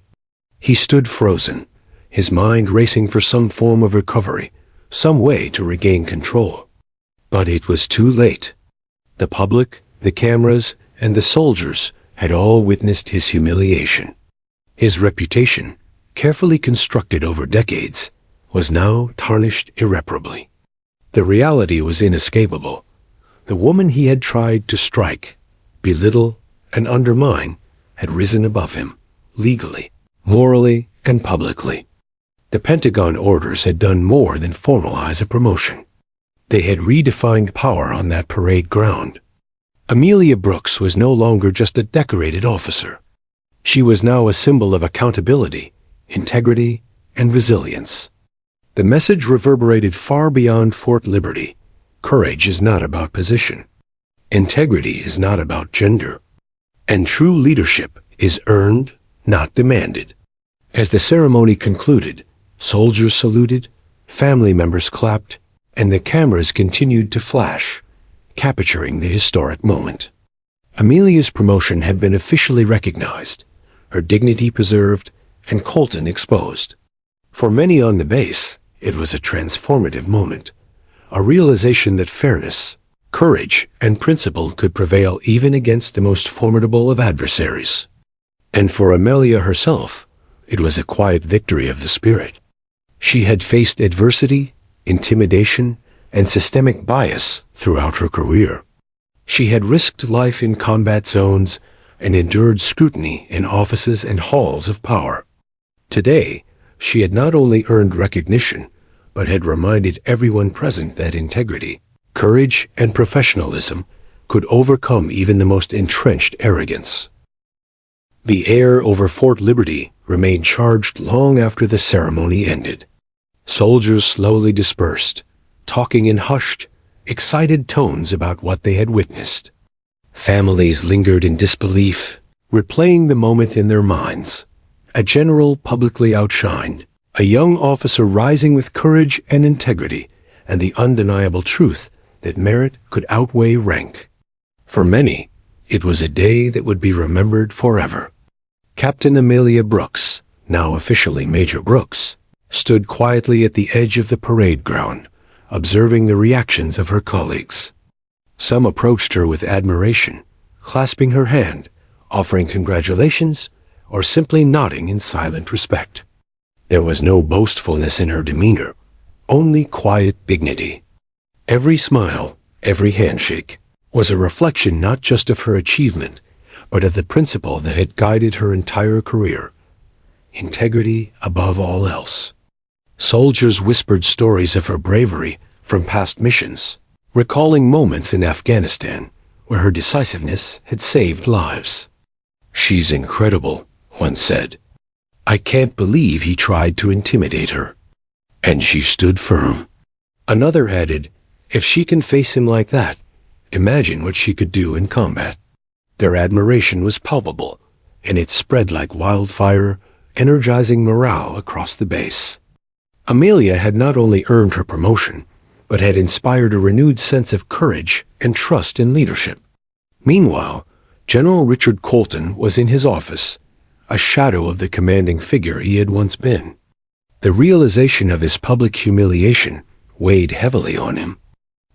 He stood frozen, his mind racing for some form of recovery, some way to regain control. But it was too late. The public, the cameras, and the soldiers had all witnessed his humiliation. His reputation, carefully constructed over decades, was now tarnished irreparably. The reality was inescapable. The woman he had tried to strike, belittle, and undermine had risen above him, legally, morally, and publicly. The Pentagon orders had done more than formalize a promotion. They had redefined power on that parade ground. Amelia Brooks was no longer just a decorated officer. She was now a symbol of accountability, integrity, and resilience. The message reverberated far beyond Fort Liberty. Courage is not about position. Integrity is not about gender. And true leadership is earned, not demanded. As the ceremony concluded, soldiers saluted, family members clapped, and the cameras continued to flash, capturing the historic moment. Amelia's promotion had been officially recognized, her dignity preserved, and Colton exposed. For many on the base, it was a transformative moment, a realization that fairness, courage, and principle could prevail even against the most formidable of adversaries. And for Amelia herself, it was a quiet victory of the spirit. She had faced adversity, intimidation, and systemic bias throughout her career. She had risked life in combat zones and endured scrutiny in offices and halls of power. Today, she had not only earned recognition, but had reminded everyone present that integrity, courage, and professionalism could overcome even the most entrenched arrogance. The air over Fort Liberty remained charged long after the ceremony ended. Soldiers slowly dispersed, talking in hushed, excited tones about what they had witnessed. Families lingered in disbelief, replaying the moment in their minds. A general publicly outshined, A young officer rising with courage and integrity, and the undeniable truth that merit could outweigh rank. For many, it was a day that would be remembered forever. Captain Amelia Brooks, now officially Major Brooks, stood quietly at the edge of the parade ground, observing the reactions of her colleagues. Some approached her with admiration, clasping her hand, offering congratulations, or simply nodding in silent respect. There was no boastfulness in her demeanor, only quiet dignity. Every smile, every handshake, was a reflection not just of her achievement, but of the principle that had guided her entire career: integrity above all else. Soldiers whispered stories of her bravery from past missions, recalling moments in Afghanistan where her decisiveness had saved lives. "She's incredible," one said. "I can't believe he tried to intimidate her. And she stood firm." Another added, "If she can face him like that, imagine what she could do in combat." Their admiration was palpable, and it spread like wildfire, energizing morale across the base. Amelia had not only earned her promotion, but had inspired a renewed sense of courage and trust in leadership. Meanwhile, General Richard Colton was in his office, a shadow of the commanding figure he had once been. The realization of his public humiliation weighed heavily on him.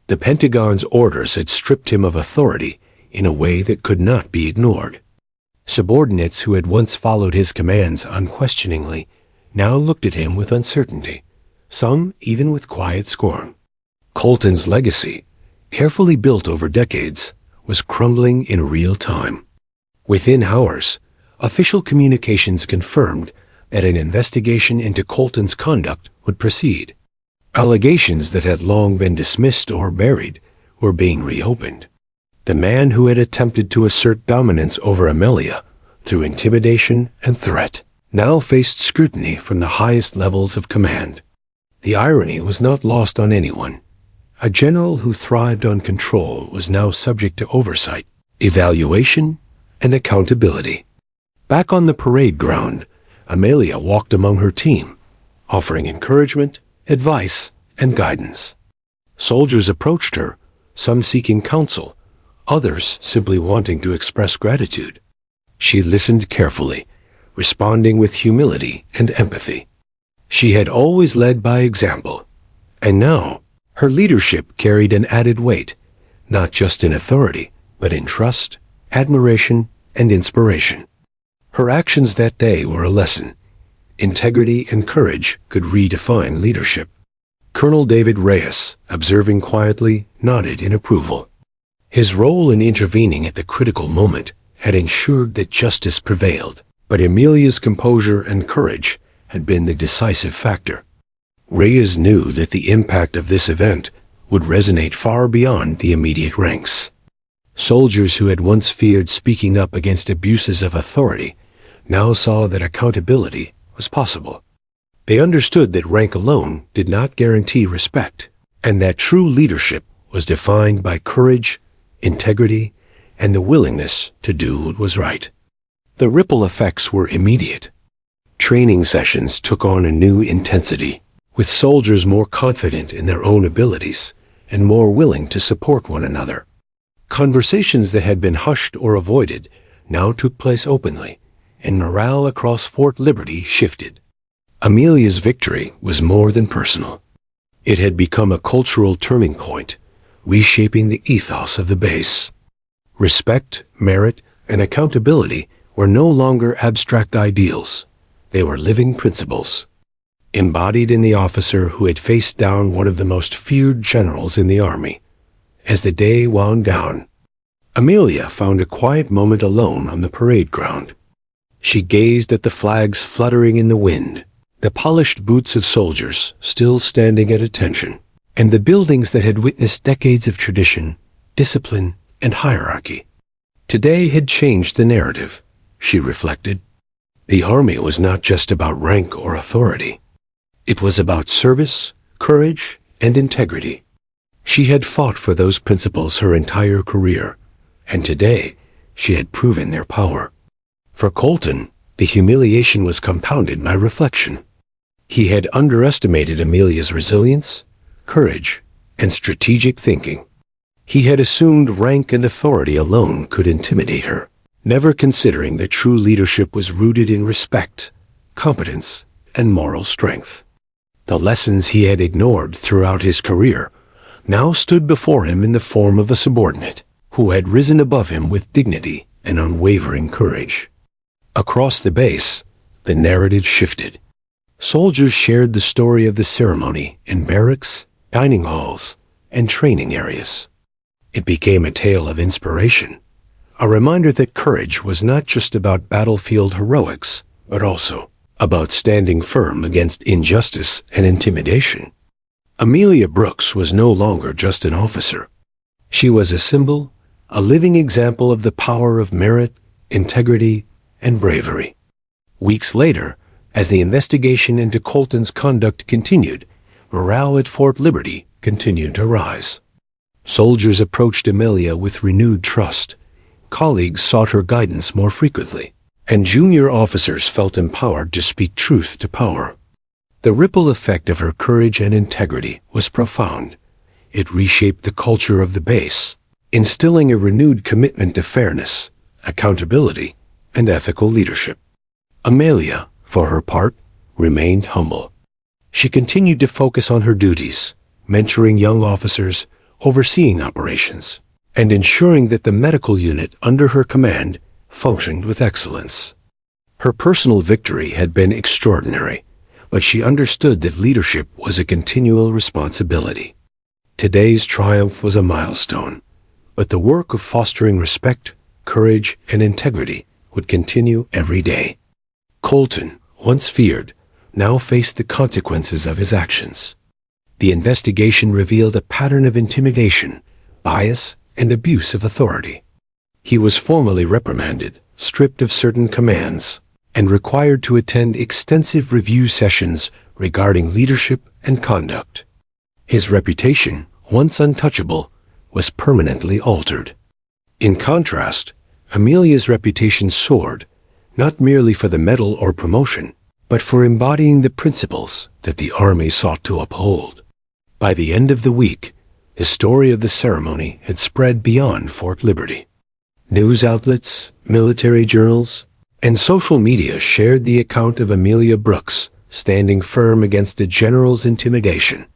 The Pentagon's orders had stripped him of authority in a way that could not be ignored. Subordinates who had once followed his commands unquestioningly now looked at him with uncertainty, some even with quiet scorn. Colton's legacy, carefully built over decades, was crumbling in real time. Within hours, official communications confirmed that an investigation into Colton's conduct would proceed. Allegations that had long been dismissed or buried were being reopened. The man who had attempted to assert dominance over Amelia through intimidation and threat now faced scrutiny from the highest levels of command. The irony was not lost on anyone. A general who thrived on control was now subject to oversight, evaluation, and accountability. Back on the parade ground, Amelia walked among her team, offering encouragement, advice, and guidance. Soldiers approached her, some seeking counsel, others simply wanting to express gratitude. She listened carefully, responding with humility and empathy. She had always led by example, and now her leadership carried an added weight, not just in authority, but in trust, admiration, and inspiration. Her actions that day were a lesson. Integrity and courage could redefine leadership. Colonel David Reyes, observing quietly, nodded in approval. His role in intervening at the critical moment had ensured that justice prevailed, but Amelia's composure and courage had been the decisive factor. Reyes knew that the impact of this event would resonate far beyond the immediate ranks. Soldiers who had once feared speaking up against abuses of authority now saw that accountability was possible. They understood that rank alone did not guarantee respect, and that true leadership was defined by courage, integrity, and the willingness to do what was right. The ripple effects were immediate. Training sessions took on a new intensity, with soldiers more confident in their own abilities and more willing to support one another. Conversations that had been hushed or avoided now took place openly, and morale across Fort Liberty shifted. Amelia's victory was more than personal. It had become a cultural turning point, reshaping the ethos of the base. Respect, merit, and accountability were no longer abstract ideals. They were living principles, embodied in the officer who had faced down one of the most feared generals in the army. As the day wound down, Amelia found a quiet moment alone on the parade ground. She gazed at the flags fluttering in the wind, the polished boots of soldiers still standing at attention, and the buildings that had witnessed decades of tradition, discipline, and hierarchy. Today had changed the narrative, she reflected. The army was not just about rank or authority. It was about service, courage, and integrity. She had fought for those principles her entire career, and today she had proven their power. For Colton, the humiliation was compounded by reflection. He had underestimated Amelia's resilience, courage, and strategic thinking. He had assumed rank and authority alone could intimidate her, never considering that true leadership was rooted in respect, competence, and moral strength. The lessons he had ignored throughout his career now stood before him in the form of a subordinate who had risen above him with dignity and unwavering courage. Across the base, the narrative shifted. Soldiers shared the story of the ceremony in barracks, dining halls, and training areas. It became a tale of inspiration, a reminder that courage was not just about battlefield heroics, but also about standing firm against injustice and intimidation. Amelia Brooks was no longer just an officer. She was a symbol, a living example of the power of merit, integrity, and bravery. Weeks later, as the investigation into Colton's conduct continued, morale at Fort Liberty continued to rise. Soldiers approached Amelia with renewed trust. Colleagues sought her guidance more frequently, and junior officers felt empowered to speak truth to power. The ripple effect of her courage and integrity was profound. It reshaped the culture of the base, instilling a renewed commitment to fairness, accountability, and ethical leadership. Amelia, for her part, remained humble. She continued to focus on her duties, mentoring young officers, overseeing operations, and ensuring that the medical unit under her command functioned with excellence. Her personal victory had been extraordinary, but she understood that leadership was a continual responsibility. Today's triumph was a milestone, but the work of fostering respect, courage, and integrity would continue every day. Colton, once feared, now faced the consequences of his actions. The investigation revealed a pattern of intimidation, bias, and abuse of authority. He was formally reprimanded, stripped of certain commands, and required to attend extensive review sessions regarding leadership and conduct. His reputation, once untouchable, was permanently altered. In contrast, Amelia's reputation soared, not merely for the medal or promotion, but for embodying the principles that the Army sought to uphold. By the end of the week, the story of the ceremony had spread beyond Fort Liberty. News outlets, military journals, and social media shared the account of Amelia Brooks standing firm against the general's intimidation,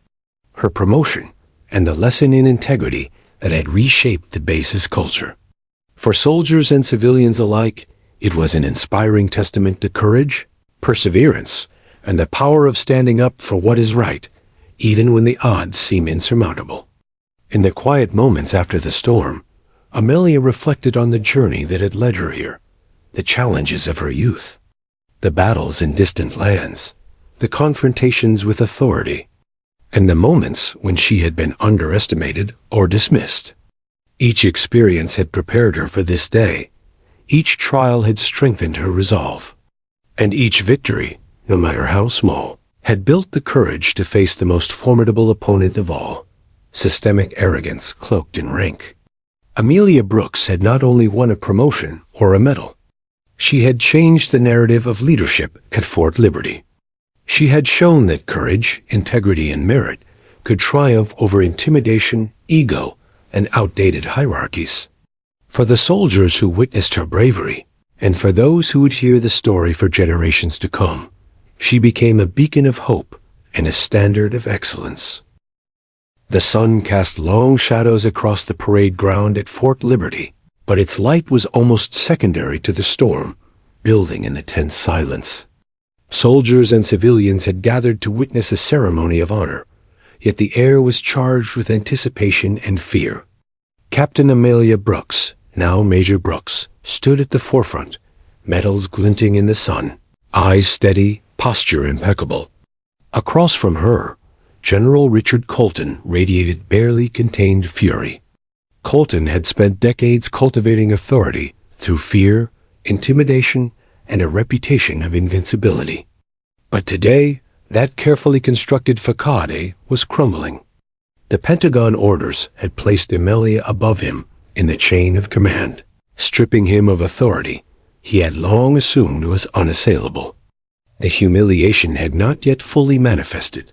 her promotion, and the lesson in integrity that had reshaped the base's culture. For soldiers and civilians alike, it was an inspiring testament to courage, perseverance, and the power of standing up for what is right, even when the odds seem insurmountable. In the quiet moments after the storm, Amelia reflected on the journey that had led her here, the challenges of her youth, the battles in distant lands, the confrontations with authority, and the moments when she had been underestimated or dismissed. Each experience had prepared her for this day. Each trial had strengthened her resolve. And each victory, no matter how small, had built the courage to face the most formidable opponent of all, systemic arrogance cloaked in rank. Amelia Brooks had not only won a promotion or a medal, she had changed the narrative of leadership at Fort Liberty. She had shown that courage, integrity, and merit could triumph over intimidation, ego, and outdated hierarchies. For the soldiers who witnessed her bravery, and for those who would hear the story for generations to come, she became a beacon of hope and a standard of excellence. The sun cast long shadows across the parade ground at Fort Liberty, but its light was almost secondary to the storm, building in the tense silence. Soldiers and civilians had gathered to witness a ceremony of honor, yet the air was charged with anticipation and fear. Captain Amelia Brooks, now Major Brooks, stood at the forefront, medals glinting in the sun, eyes steady, posture impeccable. Across from her, General Richard Colton radiated barely contained fury. Colton had spent decades cultivating authority through fear, intimidation, and a reputation of invincibility. But today, that carefully constructed facade was crumbling. The Pentagon orders had placed Amelia above him in the chain of command, stripping him of authority he had long assumed was unassailable. The humiliation had not yet fully manifested,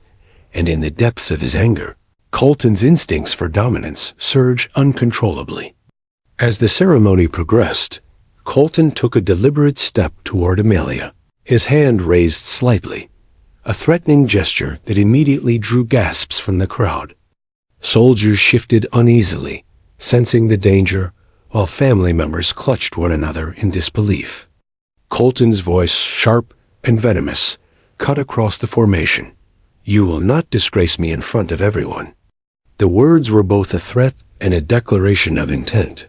and in the depths of his anger, Colton's instincts for dominance surged uncontrollably. As the ceremony progressed, Colton took a deliberate step toward Amelia, his hand raised slightly, a threatening gesture that immediately drew gasps from the crowd. Soldiers shifted uneasily, sensing the danger, while family members clutched one another in disbelief. Colton's voice, sharp and venomous, cut across the formation. "You will not disgrace me in front of everyone." The words were both a threat and a declaration of intent.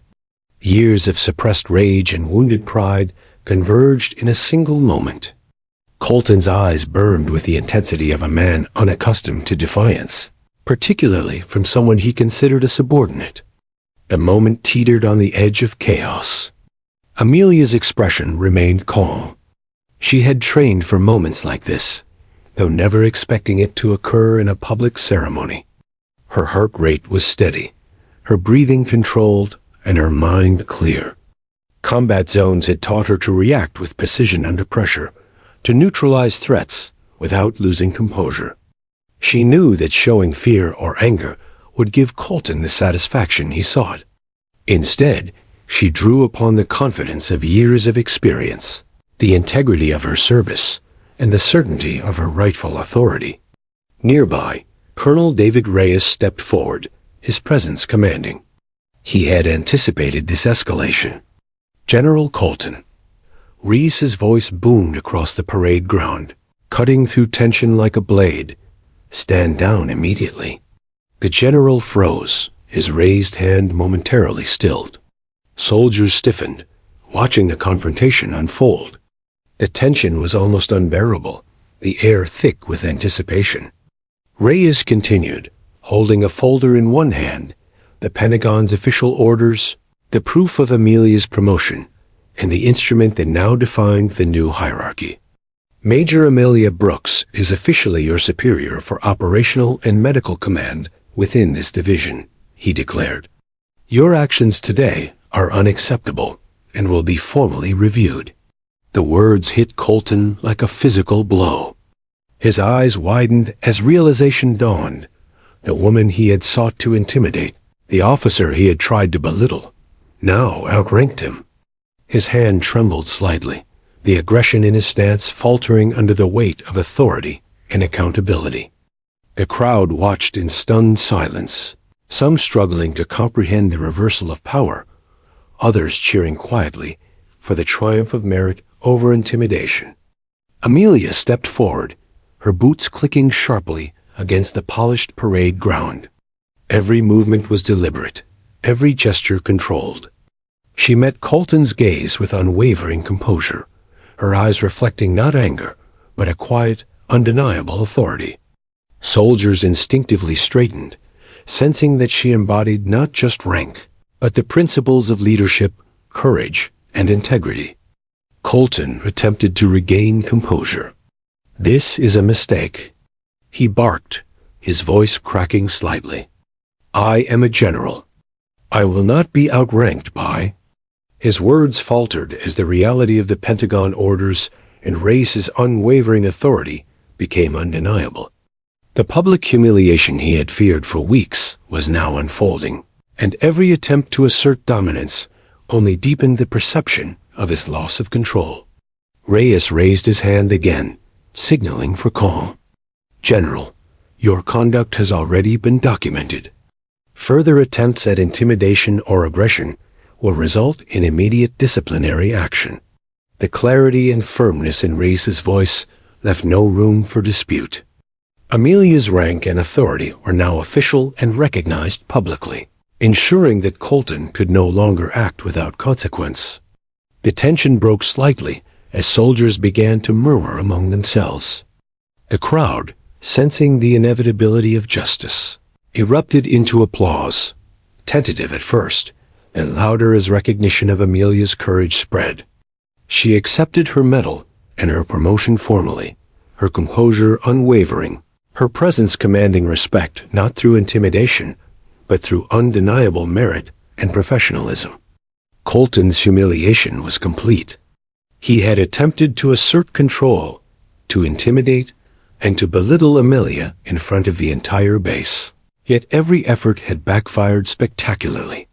Years of suppressed rage and wounded pride converged in a single moment. Colton's eyes burned with the intensity of a man unaccustomed to defiance, particularly from someone he considered a subordinate. The moment teetered on the edge of chaos. Amelia's expression remained calm. She had trained for moments like this, though never expecting it to occur in a public ceremony. Her heart rate was steady, her breathing controlled, and her mind clear. Combat zones had taught her to react with precision under pressure, to neutralize threats without losing composure. She knew that showing fear or anger would give Colton the satisfaction he sought. Instead, she drew upon the confidence of years of experience, the integrity of her service, and the certainty of her rightful authority. Nearby, Colonel David Reyes stepped forward, his presence commanding. He had anticipated this escalation. "General Colton." Reyes's voice boomed across the parade ground, cutting through tension like a blade. "Stand down immediately." The general froze, his raised hand momentarily stilled. Soldiers stiffened, watching the confrontation unfold. The tension was almost unbearable, the air thick with anticipation. Reyes continued, holding a folder in one hand, the Pentagon's official orders, the proof of Amelia's promotion, and the instrument that now defined the new hierarchy. "Major Amelia Brooks is officially your superior for operational and medical command within this division," he declared. "Your actions today are unacceptable and will be formally reviewed." The words hit Colton like a physical blow. His eyes widened as realization dawned. The woman he had sought to intimidate, the officer he had tried to belittle, now outranked him. His hand trembled slightly, the aggression in his stance faltering under the weight of authority and accountability. The crowd watched in stunned silence, some struggling to comprehend the reversal of power, others cheering quietly for the triumph of merit over intimidation. Amelia stepped forward, her boots clicking sharply against the polished parade ground. Every movement was deliberate, every gesture controlled. She met Colton's gaze with unwavering composure, her eyes reflecting not anger, but a quiet, undeniable authority. Soldiers instinctively straightened, sensing that she embodied not just rank, but the principles of leadership, courage, and integrity. Colton attempted to regain composure. "This is a mistake," he barked, his voice cracking slightly. "I am a general. I will not be outranked by—" His words faltered as the reality of the Pentagon orders and Reyes's unwavering authority became undeniable. The public humiliation he had feared for weeks was now unfolding, and every attempt to assert dominance only deepened the perception of his loss of control. Reyes raised his hand again, signaling for calm. "General, your conduct has already been documented. Further attempts at intimidation or aggression will result in immediate disciplinary action." The clarity and firmness in Reyes's voice left no room for dispute. Amelia's rank and authority were now official and recognized publicly, ensuring that Colton could no longer act without consequence. The tension broke slightly as soldiers began to murmur among themselves. The crowd, sensing the inevitability of justice, erupted into applause, tentative at first, and louder as recognition of Amelia's courage spread. She accepted her medal and her promotion formally, her composure unwavering, her presence commanding respect not through intimidation, but through undeniable merit and professionalism. Colton's humiliation was complete. He had attempted to assert control, to intimidate, and to belittle Amelia in front of the entire base. Yet every effort had backfired spectacularly.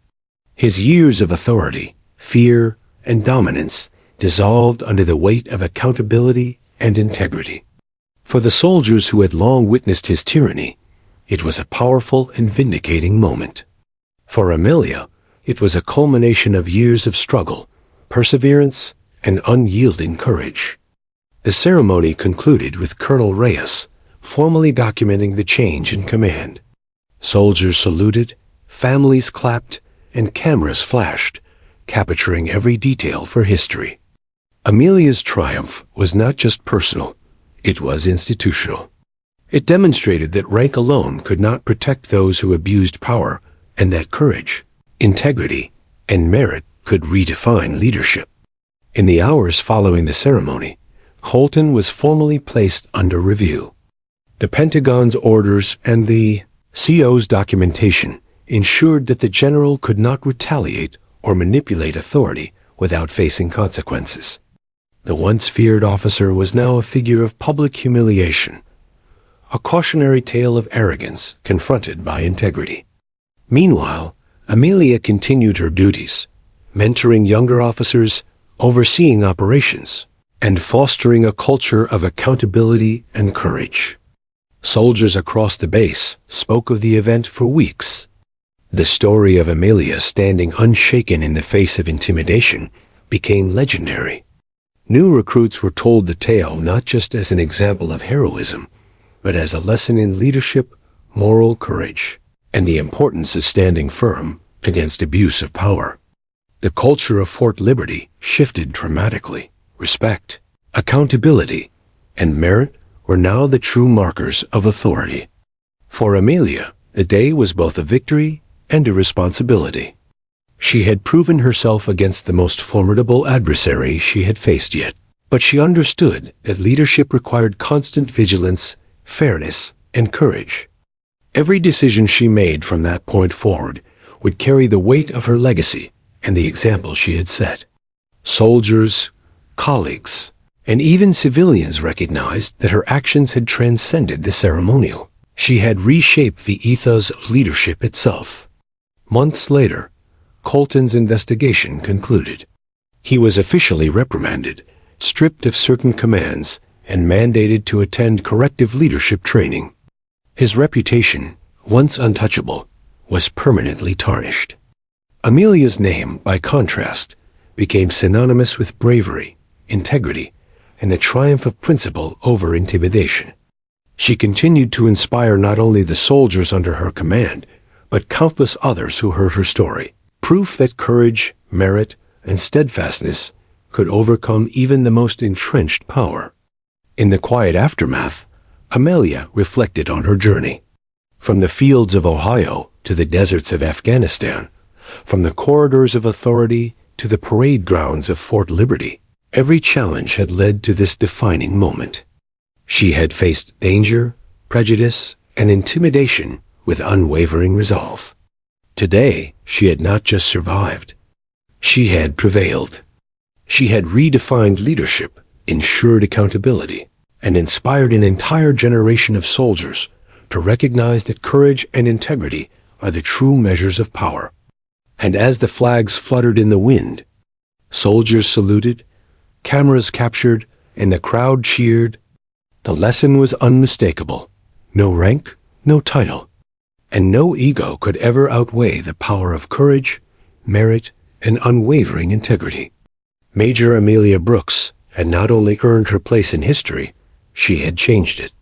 His years of authority, fear, and dominance dissolved under the weight of accountability and integrity. For the soldiers who had long witnessed his tyranny, it was a powerful and vindicating moment. For Amelia, it was a culmination of years of struggle, perseverance, and unyielding courage. The ceremony concluded with Colonel Reyes formally documenting the change in command. Soldiers saluted, families clapped, and cameras flashed, capturing every detail for history. Amelia's triumph was not just personal, it was institutional. It demonstrated that rank alone could not protect those who abused power, and that courage, integrity, and merit could redefine leadership. In the hours following the ceremony, Colton was formally placed under review. The Pentagon's orders and the CO's documentation ensured that the general could not retaliate or manipulate authority without facing consequences. The once feared officer was now a figure of public humiliation, a cautionary tale of arrogance confronted by integrity. Meanwhile, Amelia continued her duties, mentoring younger officers, overseeing operations, and fostering a culture of accountability and courage. Soldiers across the base spoke of the event for weeks. The story of Amelia standing unshaken in the face of intimidation became legendary. New recruits were told the tale not just as an example of heroism, but as a lesson in leadership, moral courage, and the importance of standing firm against abuse of power. The culture of Fort Liberty shifted dramatically. Respect, accountability, and merit were now the true markers of authority. For Amelia, the day was both a victory and a responsibility. She had proven herself against the most formidable adversary she had faced yet, but she understood that leadership required constant vigilance, fairness, and courage. Every decision she made from that point forward would carry the weight of her legacy and the example she had set. Soldiers, colleagues, and even civilians recognized that her actions had transcended the ceremonial. She had reshaped the ethos of leadership itself. Months later, Colton's investigation concluded. He was officially reprimanded, stripped of certain commands, and mandated to attend corrective leadership training. His reputation, once untouchable, was permanently tarnished. Amelia's name, by contrast, became synonymous with bravery, integrity, and the triumph of principle over intimidation. She continued to inspire not only the soldiers under her command, but countless others who heard her story, proof that courage, merit, and steadfastness could overcome even the most entrenched power. In the quiet aftermath, Amelia reflected on her journey. From the fields of Ohio to the deserts of Afghanistan, from the corridors of authority to the parade grounds of Fort Liberty, every challenge had led to this defining moment. She had faced danger, prejudice, and intimidation with unwavering resolve. Today, she had not just survived. She had prevailed. She had redefined leadership, ensured accountability, and inspired an entire generation of soldiers to recognize that courage and integrity are the true measures of power. And as the flags fluttered in the wind, soldiers saluted, cameras captured, and the crowd cheered, the lesson was unmistakable. No rank, no title, and no ego could ever outweigh the power of courage, merit, and unwavering integrity. Major Amelia Brooks had not only earned her place in history, she had changed it.